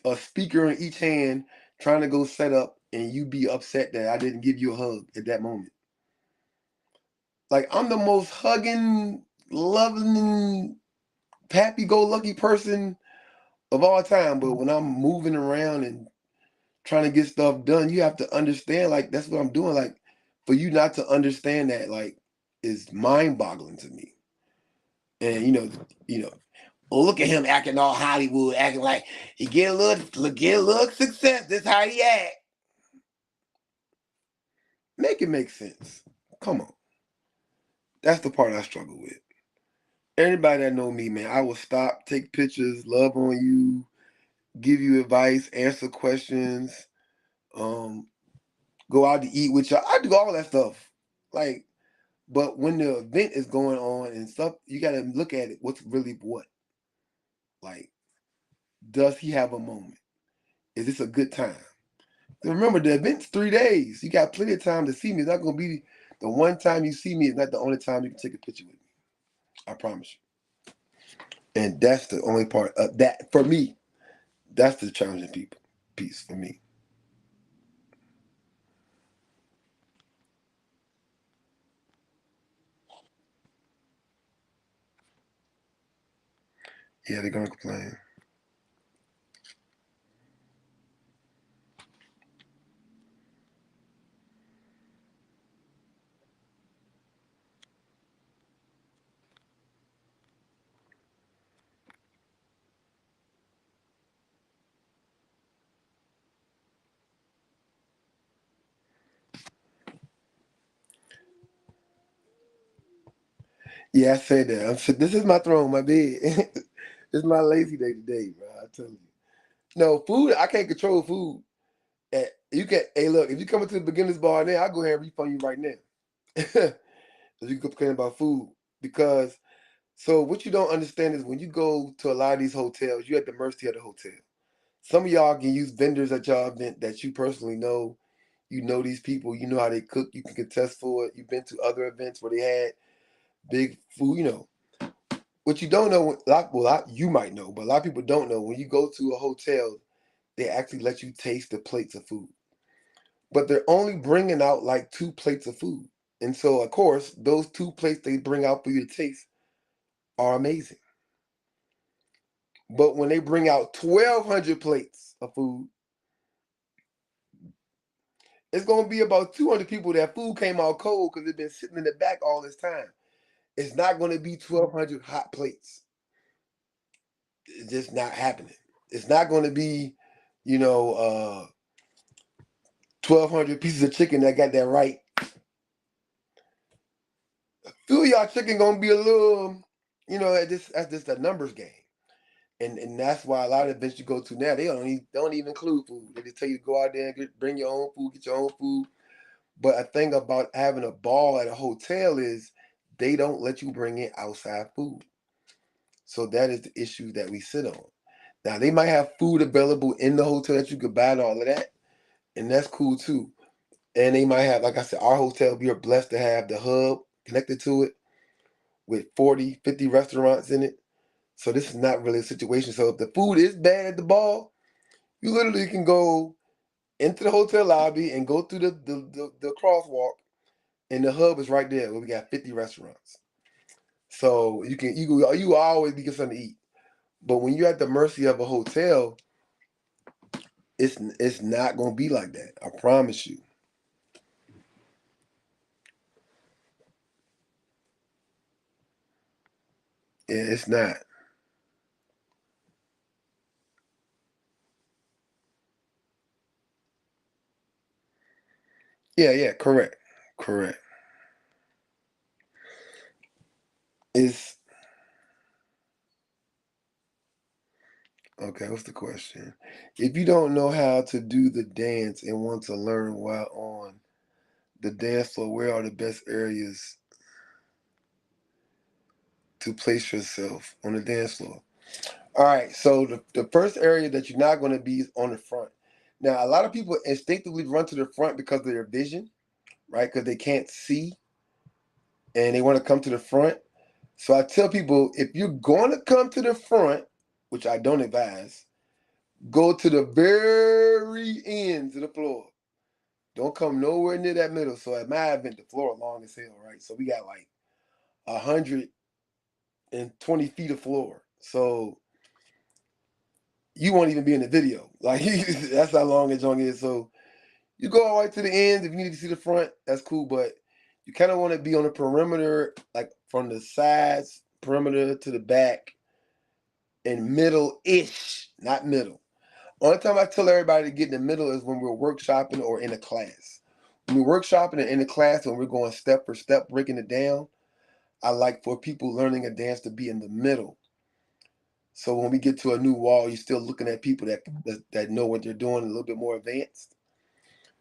a speaker in each hand, trying to go set up, and you be upset that I didn't give you a hug at that moment. Like I'm the most hugging, loving happy-go-lucky person of all time. But when I'm moving around and trying to get stuff done, you have to understand, like, that's what I'm doing. Like, for you not to understand that, like, is mind-boggling to me. And look at him acting all Hollywood, acting like he get a little success. This how he act. Make it make sense. Come on. That's the part I struggle with. Everybody that know me, man, I will stop, take pictures, love on you, give you advice, answer questions, um, go out to eat with y'all. I do all that stuff. Like, but when the event is going on and stuff, you gotta look at it. What's really what? Like, does he have a moment? Is this a good time? Remember, the event's 3 days. You got plenty of time to see me. It's not gonna be the one time you see me. It's not the only time you can take a picture with me. I promise you. And that's the only part of that for me. That's the challenging people piece for me. Yeah, they're gonna complain. Yeah, I said that. This is my throne, my bed. It's my lazy day today, bro. I tell you. No, food, I can't control food. You can, hey, look, if you come into the beginner's bar now, I'll go ahead and refund you right now. If you complain about food. Because, so what you don't understand is when you go to a lot of these hotels, you're at the mercy of the hotel. Some of y'all can use vendors at y'all event that you personally know. You know these people, you know how they cook, you can contest for it. You've been to other events where they had big food, What you don't know, you might know, but a lot of people don't know. When you go to a hotel, they actually let you taste the plates of food, but they're only bringing out like 2 plates of food, and so of course those 2 plates they bring out for you to taste are amazing. But when they bring out 1,200 plates of food, it's gonna be about 200 people that food came out cold because it's been sitting in the back all this time. It's not gonna be 1,200 hot plates. It's just not happening. It's not gonna be, you know, 1,200 pieces of chicken that got that right. Few of y'all chicken gonna be a little, that's just a numbers game. And that's why a lot of events you go to now, they don't even include food. They just tell you to go out there and bring your own food, get your own food. But a thing about having a ball at a hotel is they don't let you bring in outside food. So that is the issue that we sit on. Now they might have food available in the hotel that you could buy and all of that, and that's cool too. And they might have, like I said, our hotel, we are blessed to have the hub connected to it with 40, 50 restaurants in it. So this is not really a situation. So if the food is bad at the ball, you literally can go into the hotel lobby and go through the crosswalk, and the hub is right there where we got 50 restaurants. So you always get something to eat. But when you're at the mercy of a hotel, it's not gonna be like that. I promise you. Yeah, it's not. Yeah, yeah, correct. Correct. It's okay, what's the question? If you don't know how to do the dance and want to learn while on the dance floor, where are the best areas to place yourself on the dance floor? All right, so the first area that you're not going to be is on the front. Now, a lot of people instinctively run to the front because of their vision, right? Because they can't see and they want to come to the front. So I tell people if you're going to come to the front, which I don't advise, go to the very ends of the floor. Don't come nowhere near that middle. So at my event, the floor long as hell, right? So we got like 120 feet of floor. So you won't even be in the video. Like that's how long the joint is. So you go all the way to the end. If you need to see the front, that's cool. But you kind of want to be on the perimeter, like from the sides, perimeter to the back, and middle-ish, not middle. Only time I tell everybody to get in the middle is when we're workshopping or in a class. When we're workshopping and in the class and we're going step for step, breaking it down, I like for people learning a dance to be in the middle. So when we get to a new wall, you're still looking at people that know what they're doing, a little bit more advanced.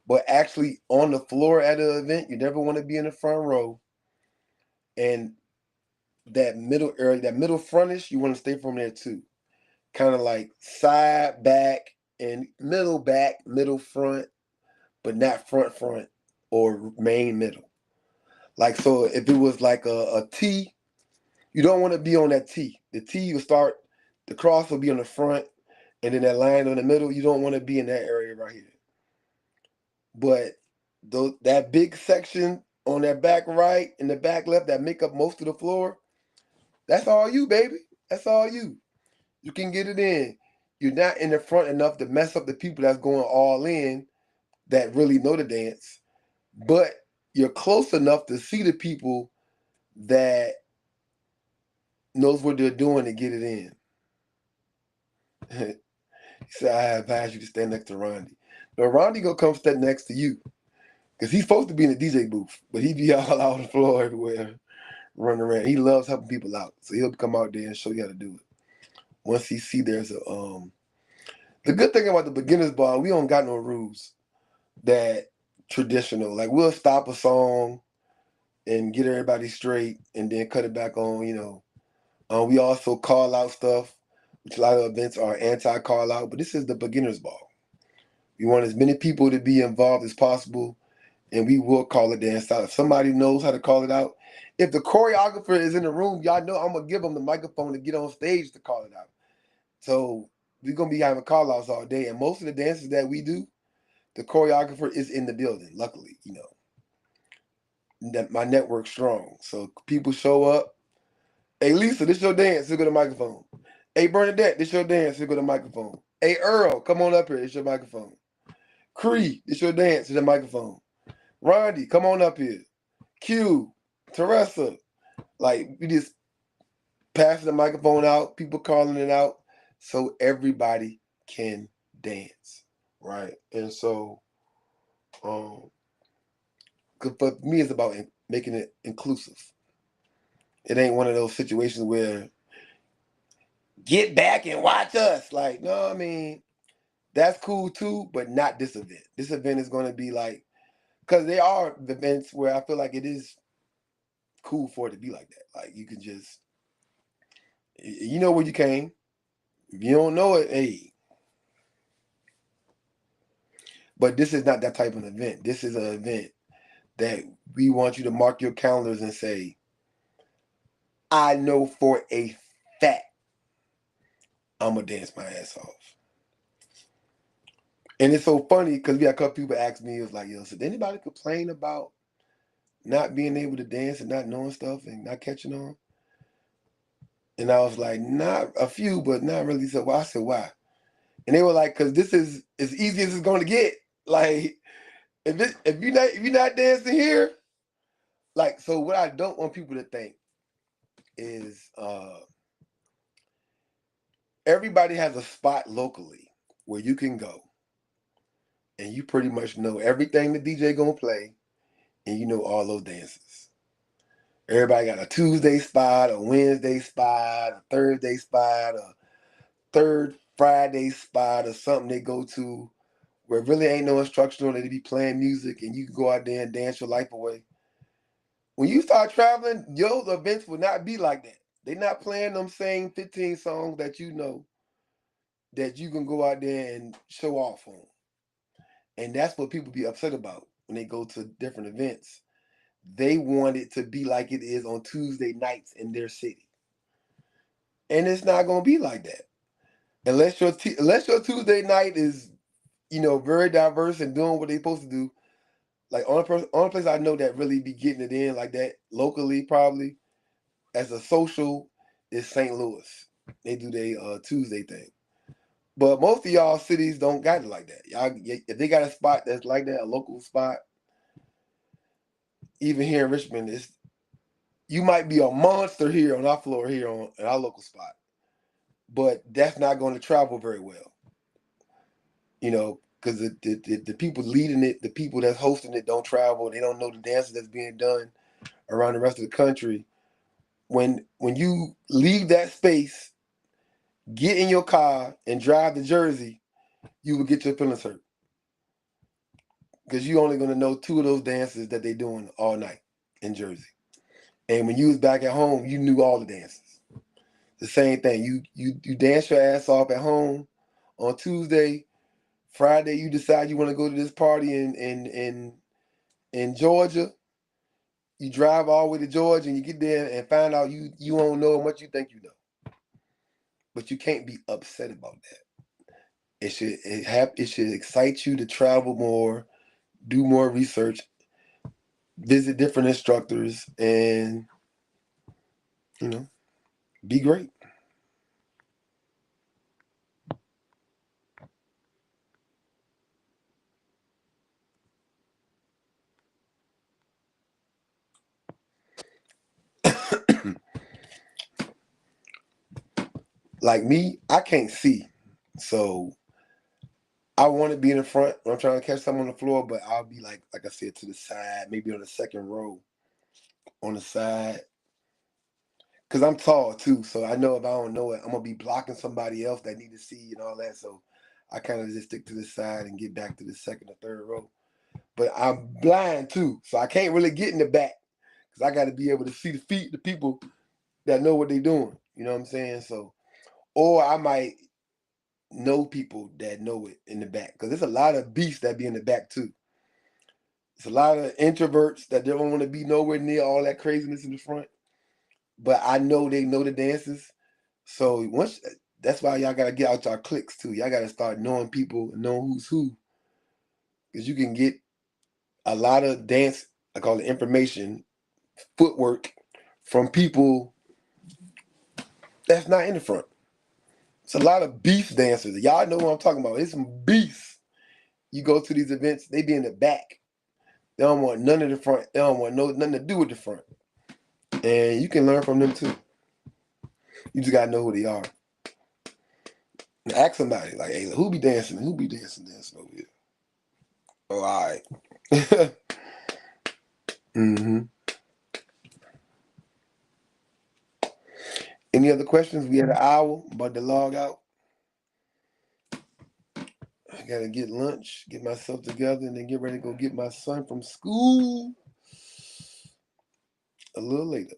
But actually on the floor at an event, you never want to be in the front row. And that middle area, that middle frontish, you want to stay from there too. Kind of like side, back, and back, middle front, but not front or main middle. Like, so if it was like a T, you don't want to be on that T. The T will start, the cross will be on the front, and then that line in the middle, you don't want to be in that area right here. But that big section on that back right and the back left that make up most of the floor, that's all you, baby. That's all you. You can get it in. You're not in the front enough to mess up the people that's going all in that really know the dance, but you're close enough to see the people that knows what they're doing to get it in. He said, I advise you to stand next to Rondy. Now, Rondy gonna come stand next to you because he's supposed to be in the DJ booth, but he be all out on the floor everywhere, running around. He loves helping people out, so he'll come out there and show you how to do it. Once he see there's a the good thing about the beginners bar, we don't got no rules that traditional. Like we'll stop a song and get everybody straight and then cut it back on, we also call out stuff, which a lot of events are anti-call out, but this is the beginner's ball. We want as many people to be involved as possible, and we will call it dance out. If somebody knows how to call it out, if the choreographer is in the room, y'all know I'm going to give them the microphone to get on stage to call it out. So we're going to be having call outs all day, and most of the dances that we do, the choreographer is in the building, luckily, that my network's strong. So people show up. Hey, Lisa, this your dance. Here go the microphone. Hey, Bernadette, this your dance. Here go the microphone. Hey, Earl, come on up here. It's your microphone. Cree, this your dance. It's the microphone. Rondy, come on up here. Q, Teresa. Like, we just passing the microphone out, people calling it out, so everybody can dance, right? And so, for me, it's about making it inclusive. It ain't one of those situations where get back and watch us. Like, no, I mean, that's cool too, but not this event. This event is going to be like, because there are events where I feel like it is cool for it to be like that. Like, you can just, you know where you came. If you don't know it, hey. But this is not that type of event. This is an event that we want you to mark your calendars and say, I know for a fact I'm going to dance my ass off. And it's so funny because we had a couple people ask me, it was like, yo, so did anybody complain about not being able to dance and not knowing stuff and not catching on? And I was like, not a few, but not really. So I said, why? And they were like, because this is as easy as it's going to get. Like, if you're not dancing here, like, so what I don't want people to think is everybody has a spot locally where you can go and you pretty much know everything the DJ gonna play and you know all those dances. Everybody got a Tuesday spot, a Wednesday spot, a Thursday spot, a third Friday spot, or something they go to where really ain't no instructional. They be playing music and you can go out there and dance your life away. When you start traveling, your events will not be like that. They're not playing them same 15 songs that you know that you can go out there and show off on. And that's what people be upset about when they go to different events. They want it to be like it is on Tuesday nights in their city. And it's not going to be like that. Unless your Tuesday night is, very diverse and doing what they're supposed to do. Like, only place I know that really be getting it in like that locally probably as a social is St. Louis. They do their Tuesday thing. But most of y'all cities don't got it like that. Y'all, if they got a spot that's like that, a local spot, even here in Richmond, you might be a monster here on our floor here on our local spot, but that's not going to travel very well. Because the people leading it, the people that's hosting it, don't travel. They don't know the dances that's being done around the rest of the country. When you leave that space, get in your car and drive to Jersey, you will get your feelings hurt. Because you're only going to know 2 of those dances that they're doing all night in Jersey. And when you was back at home, you knew all the dances. The same thing. You dance your ass off at home on Tuesday. Friday, you decide you want to go to this party in Georgia. You drive all the way to Georgia and you get there and find out you don't know what you think you know. But you can't be upset about that. It should excite you to travel more, do more research, visit different instructors, and be great. Like me, I can't see, so I want to be in the front when I'm trying to catch someone on the floor, but I'll be like I said, to the side, maybe on the second row, on the side, because I'm tall too. So I know if I don't know it, I'm gonna be blocking somebody else that need to see and all that. So I kind of just stick to the side and get back to the second or third row. But I'm blind too, so I can't really get in the back because I got to be able to see the feet, the people that know what they're doing. You know what I'm saying? So, or I might know people that know it in the back because there's a lot of beasts that be in the back too. It's a lot of introverts that don't want to be nowhere near all that craziness in the front. But I know they know the dances. So that's why y'all gotta get out y'all cliques too. Y'all gotta start knowing people and knowing who's who. Because you can get a lot of dance, I call it information, footwork from people that's not in the front. It's a lot of beast dancers. Y'all know what I'm talking about. It's some beasts. You go to these events, they be in the back. They don't want none of the front. They don't want nothing to do with the front. And you can learn from them too. You just gotta know who they are. And ask somebody, like, hey, who be dancing? Who be dancing over here? Oh, all right. Mm-hmm. Any other questions? We had an hour. I'm about to log out. I gotta get lunch, get myself together, and then get ready to go get my son from school a little later.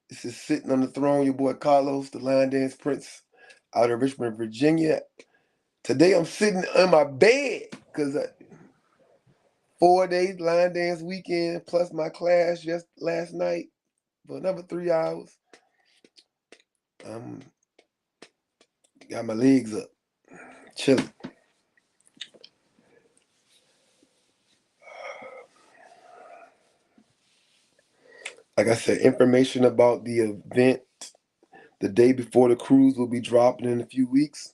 This is Sitting on the Throne, your boy Carlos, the line dance prince out of Richmond, Virginia. Today I'm sitting on my bed because 4 days line dance weekend plus my class just last night for another 3 hours. Got my legs up, chilling. Like I said, information about the event the day before the cruise will be dropping in a few weeks.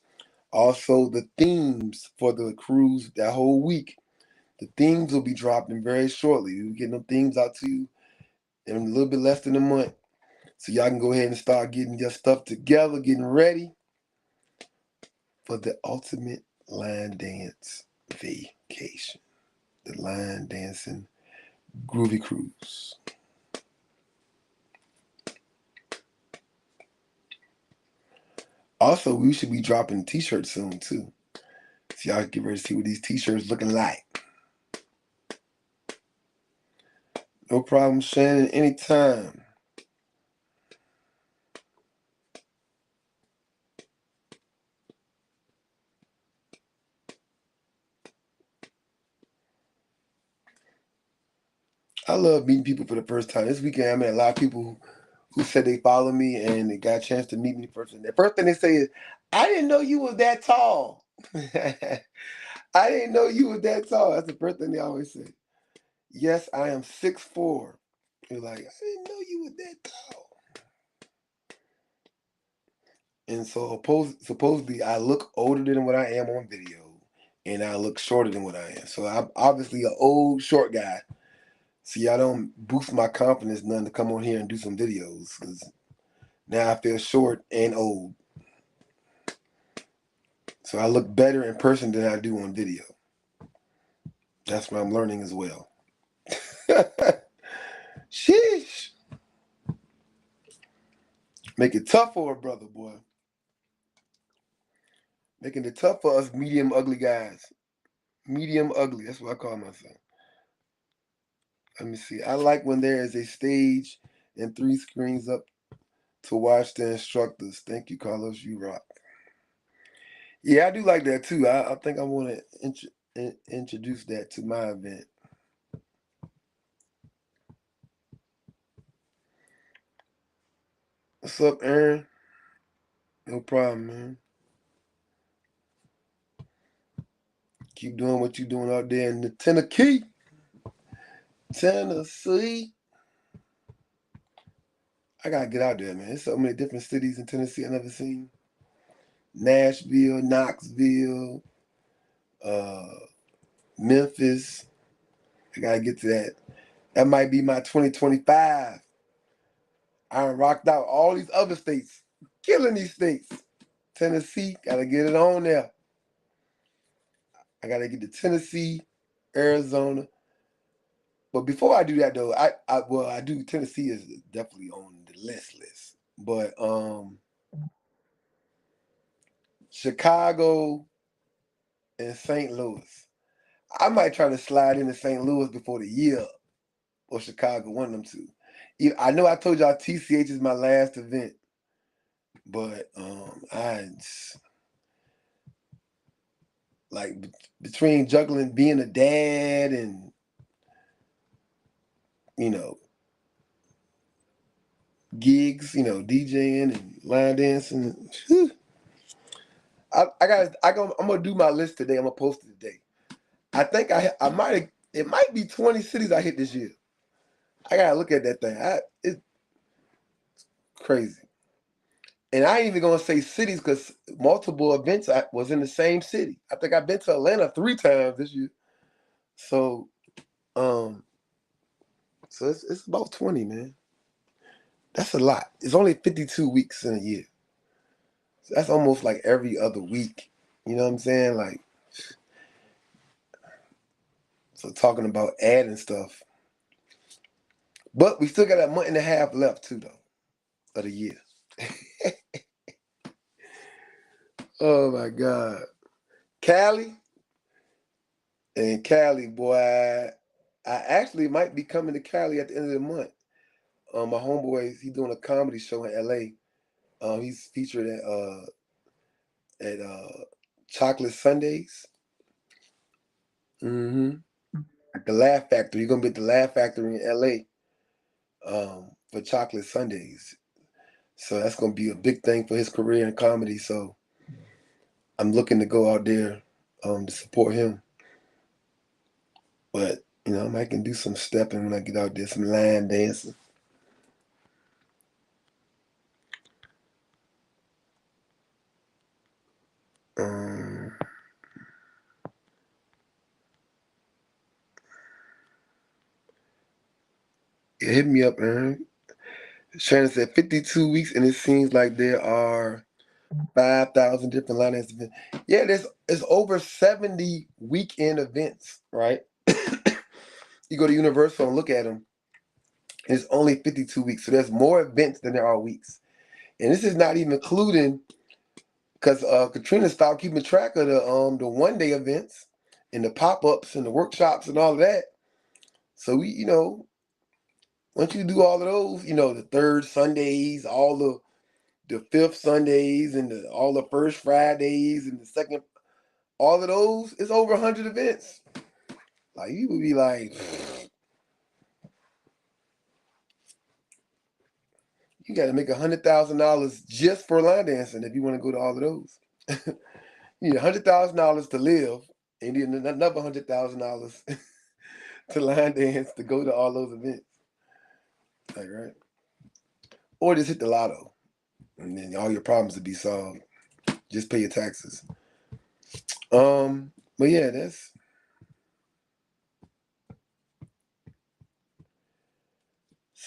Also, the themes for the cruise that whole week. The themes will be dropping very shortly. We'll get them themes out to you in a little bit less than a month. So y'all can go ahead and start getting your stuff together, getting ready for the ultimate line dance vacation. The line dancing groovy cruise. Also, we should be dropping t-shirts soon too. So y'all get ready to see what these t-shirts looking like. No problem, Shannon. Anytime. I love meeting people for the first time. This weekend, I met a lot of people who said they follow me and they got a chance to meet me in person. The first thing they say is, I didn't know you was that tall. I didn't know you was that tall. That's the first thing they always say. Yes, I am 6'4", You're like, I didn't know you were that tall. And so supposedly I look older than what I am on video, and I look shorter than what I am. So I'm obviously an old short guy. See, I don't boost my confidence none to come on here and do some videos because now I feel short and old. So I look better in person than I do on video. That's what I'm learning as well. Sheesh. Make it tough for a brother, boy. Making it tough for us medium ugly guys. Medium ugly. That's what I call myself. Let me see. I like when there is a stage and 3 screens up to watch the instructors. Thank you, Carlos. You rock. Yeah, I do like that too. I think I want to introduce that to my event. What's up, Aaron? No problem, man. Keep doing what you're doing out there in the Tennessee. Tennessee. I gotta get out there, man. There's so many different cities in Tennessee I never seen. Nashville, Knoxville, Memphis. I gotta get to that. That might be my 2025. I rocked out all these other states, killing these states. Tennessee, gotta get it on there. I gotta get to Tennessee, Arizona. But before I do that though, I do. Tennessee is definitely on the list. But Chicago and St. Louis. I might try to slide into St. Louis before the year up, or Chicago, one of them two. I know I told y'all TCH is my last event, but I like between juggling being a dad and you know gigs, DJing and line dancing. Whew. I'm gonna do my list today. I'm gonna post it today. I think I might it might be 20 cities I hit this year. I gotta look at that thing. It's crazy. And I ain't even gonna say cities because multiple events I was in the same city. I think I've been to Atlanta 3 times this year. So um it's about 20, man. That's a lot. It's only 52 weeks in a year. So that's almost like every other week. You know what I'm saying? Like, so talking about adding stuff. But we still got a month and a half left too though of the year. Oh my God. Cali and Cali, boy. I actually might be coming to Cali at the end of the month. My homeboy, he's doing a comedy show in LA. He's featured at Chocolate Sundays. Mm-hmm. At the Laugh Factory. He's gonna be at the Laugh Factory in LA for Chocolate Sundays. So that's gonna be a big thing for his career in comedy. So I'm looking to go out there to support him. But I might can do some stepping when I get out there, some line dancing. Um, yeah, hit me up, man. Shannon said 52 weeks, and it seems like there are 5,000 different line dance events. Yeah, it's over 70 weekend events, right? You go to Universal and look at them. It's only 52 weeks, so there's more events than there are weeks. And this is not even including because Katrina stopped keeping track of the 1 day events and the pop-ups and the workshops and all of that. So we, once you do all of those, the third Sundays, all the fifth Sundays and all the first Fridays and the second, all of those, it's over 100 events. Like you would be like, you got to make $100,000 just for line dancing if you want to go to all of those. You need $100,000 to live, and then another $100,000 to line dance to go to all those events. Like, right? Or just hit the lotto, and then all your problems will be solved. Just pay your taxes. But yeah, it's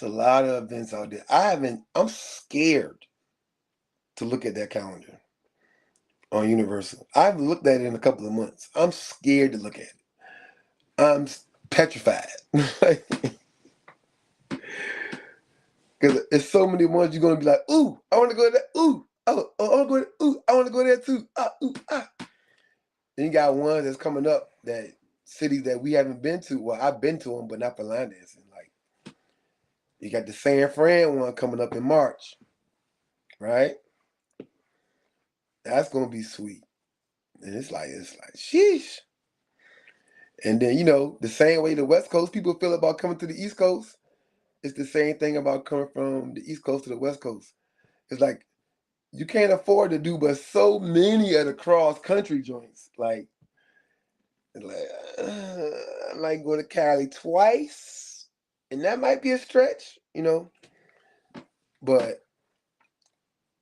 a lot of events out there. I'm scared to look at that calendar on Universal. I've looked at it in a couple of months. I'm scared to look at it. I'm petrified. Because there's so many ones you're gonna be like, ooh, I want to go to that. Ooh, oh, I want to go. Ooh, I want to go there too. Ooh, ah. Then you got ones that's coming up that cities that we haven't been to. Well, I've been to them, but not for line dancing. Like you got the San Fran one coming up in March, right? That's gonna be sweet. And it's like sheesh. And then the same way the West Coast people feel about coming to the East Coast, it's the same thing about coming from the East Coast to the West Coast. It's like you can't afford to do but so many of the cross country joints. Like I might go to Cali twice, and that might be a stretch, but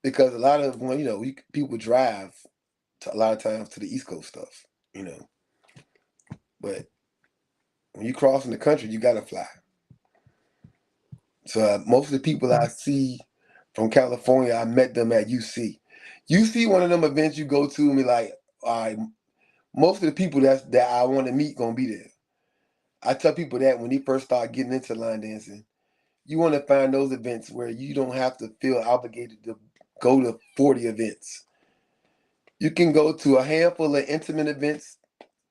because a lot of people drive a lot of times to the East Coast stuff, but when you cross in the country, you gotta fly. So most of the people I see from California, I met them at UC. UC, one of them events you go to and be like, all right, most of the people that I want to meet gonna be there. I tell people that when they first start getting into line dancing, you want to find those events where you don't have to feel obligated to go to 40 events. You can go to a handful of intimate events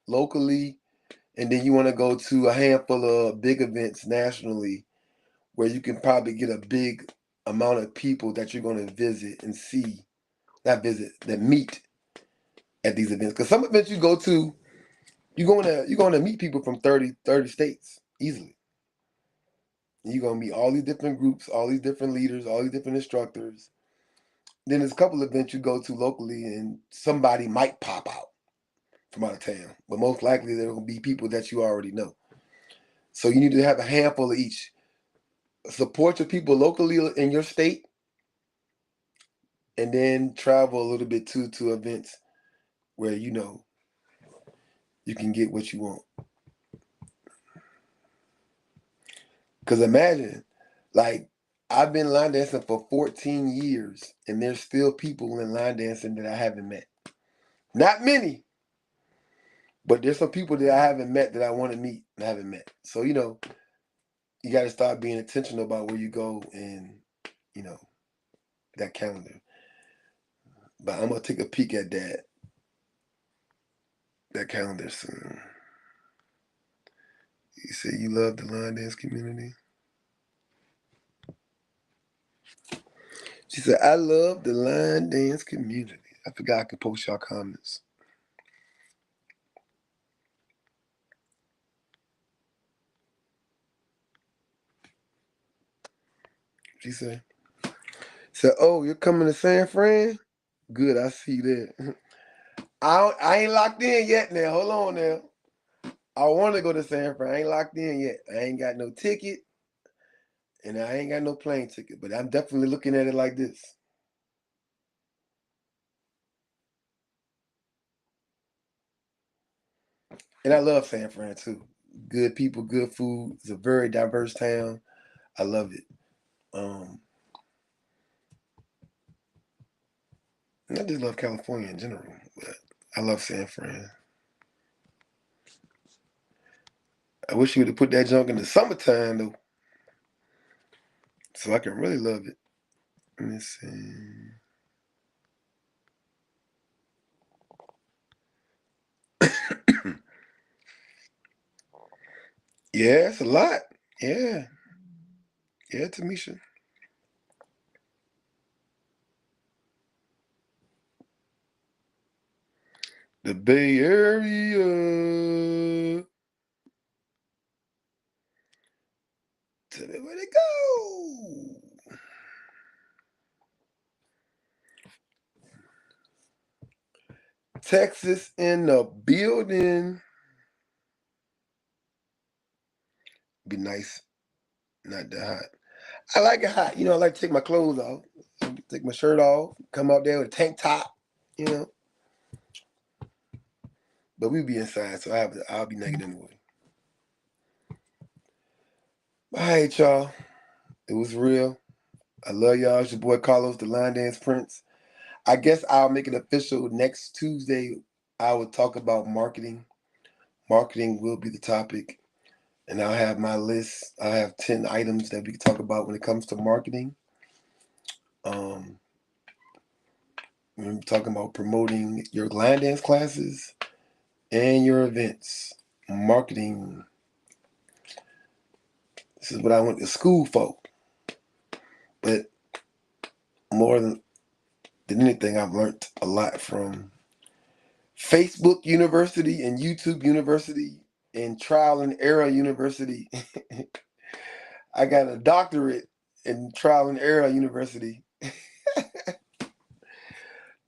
locally, and then you want to go to a handful of big events nationally where you can probably get a big amount of people that you're going to visit and see, not visit, that meet at these events. Because some events you go to, you're going to meet people from 30 states easily. You're going to meet all these different groups, all these different leaders, all these different instructors. Then there's a couple of events you go to locally and somebody might pop out from out of town. But most likely there will be people that you already know. So you need to have a handful of each. Support your people locally in your state and then travel a little bit too to events where you can get what you want. Because imagine, like, I've been line dancing for 14 years, and there's still people in line dancing that I haven't met. Not many, but there's some people that I haven't met that I want to meet and haven't met. So, you got to start being intentional about where you go and, that calendar. But I'm going to take a peek at that calendar soon. You say you love the line dance community? She said, I love the line dance community. I forgot I could post y'all comments. She said, oh, you're coming to San Fran? Good, I see that. I ain't locked in yet now. Hold on now. I want to go to San Fran. I ain't locked in yet. I ain't got no ticket, and I ain't got no plane ticket, but I'm definitely looking at it like this. And I love San Fran too. Good people, good food. It's a very diverse town. I love it. I just love California in general, but I love San Fran. I wish you would have put that junk in the summertime though, so I can really love it. Let me see. Yeah, it's a lot. Yeah. Yeah, Tamisha. The Bay Area. Tell me where to go. Texas in the building. Be nice. Not that hot. I like it hot. I like to take my clothes off, take my shirt off, come out there with a tank top, you know. But we be inside, so I'll be naked anyway. All right, y'all. It was real. I love y'all. It's your boy Carlos, the Line Dance Prince. I guess I'll make it official next Tuesday. I will talk about marketing. Marketing will be the topic. And I'll have my list. I have 10 items that we can talk about when it comes to marketing. We're talking about promoting your line dance classes and your events. Marketing. This is what I went to school for. But more than anything, I've learned a lot from Facebook University and YouTube University and Trial and Error University. I got a doctorate in Trial and Error University.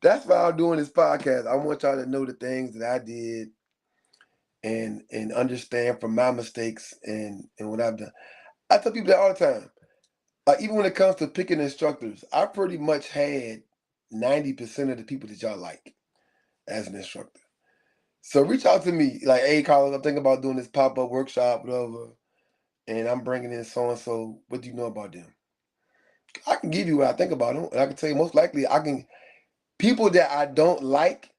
That's why I'm doing this podcast. I want y'all to know the things that I did and understand from my mistakes and what I've done. I tell people that all the time. Even when it comes to picking instructors, I pretty much had 90% of the people that y'all like as an instructor. So reach out to me, like, hey, Carlos, I'm thinking about doing this pop-up workshop, whatever, and I'm bringing in so-and-so. What do you know about them? I can give you what I think about them, and I can tell you most likely people that I don't like,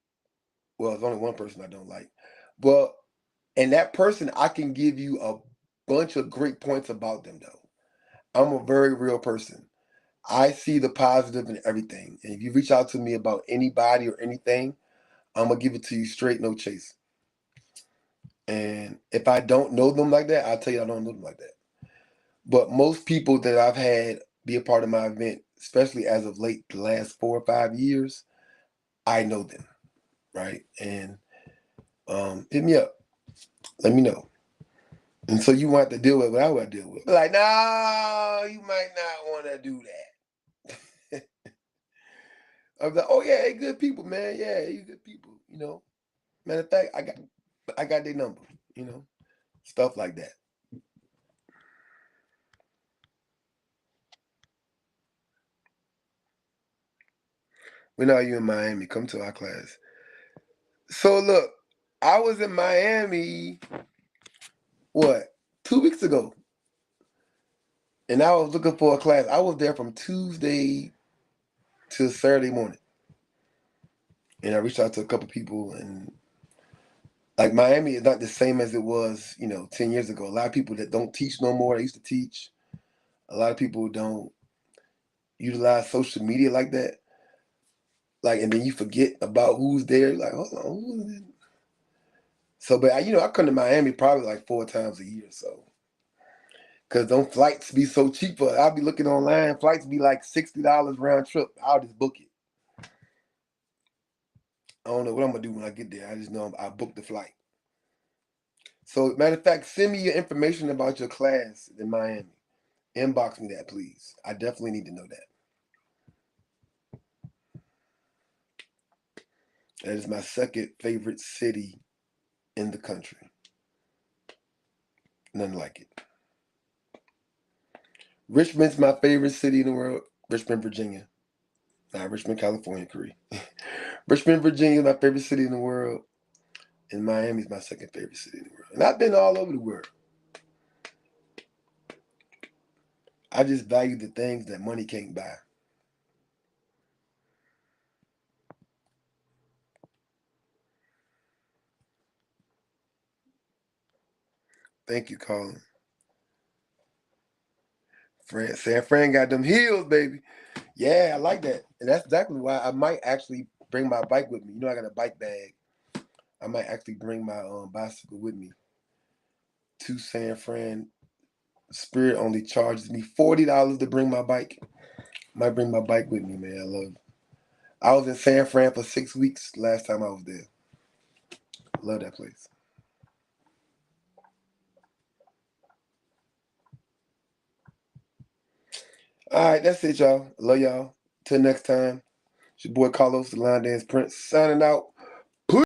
well, there's only one person I don't like, but, and that person, I can give you a bunch of great points about them, though. I'm a very real person. I see the positive in everything. And if you reach out to me about anybody or anything, I'm going to give it to you straight, no chase. And if I don't know them like that, I'll tell you I don't know them like that. But most people that I've had be a part of my event, especially as of late, the last 4 or 5 years, I know them, right? And hit me up. Let me know. And so you want to deal with what I would deal with. Like, no, you might not want to do that. I was like, oh yeah, they good people, man. Yeah, you good people. Matter of fact, I got their number. Stuff like that. When are you in Miami? Come to our class. So look, I was in Miami, 2 weeks ago, and I was looking for a class. I was there from Tuesday to Saturday morning, and I reached out to a couple people, and like Miami is not the same as it was, 10 years ago. A lot of people that don't teach no more. They used to teach. A lot of people don't utilize social media like that. Like, and then you forget about who's there. Like, hold on, who's there? So, but I come to Miami probably like 4 times a year. So, because don't flights be so cheap. I'll be looking online. Flights be like $60 round trip. I'll just book it. I don't know what I'm gonna do when I get there. I just know I booked the flight. So, matter of fact, send me your information about your class in Miami. Inbox me that, please. I definitely need to know that. That is my second favorite city in the country. Nothing like it. Richmond's my favorite city in the world. Richmond, Virginia. Not Richmond, California, Korea. Richmond, Virginia is my favorite city in the world. And Miami is my second favorite city in the world. And I've been all over the world. I just value the things that money can't buy. Thank you, Colin. San Fran got them heels, baby. Yeah, I like that. And that's exactly why I might actually bring my bike with me. I got a bike bag. I might actually bring my bicycle with me to San Fran. Spirit only charges me $40 to bring my bike. Might bring my bike with me, man. I was in San Fran for 6 weeks last time I was there. Love that place. All right, that's it, y'all. Love y'all. Till next time. It's your boy Carlos, the Line Dance Prince, signing out.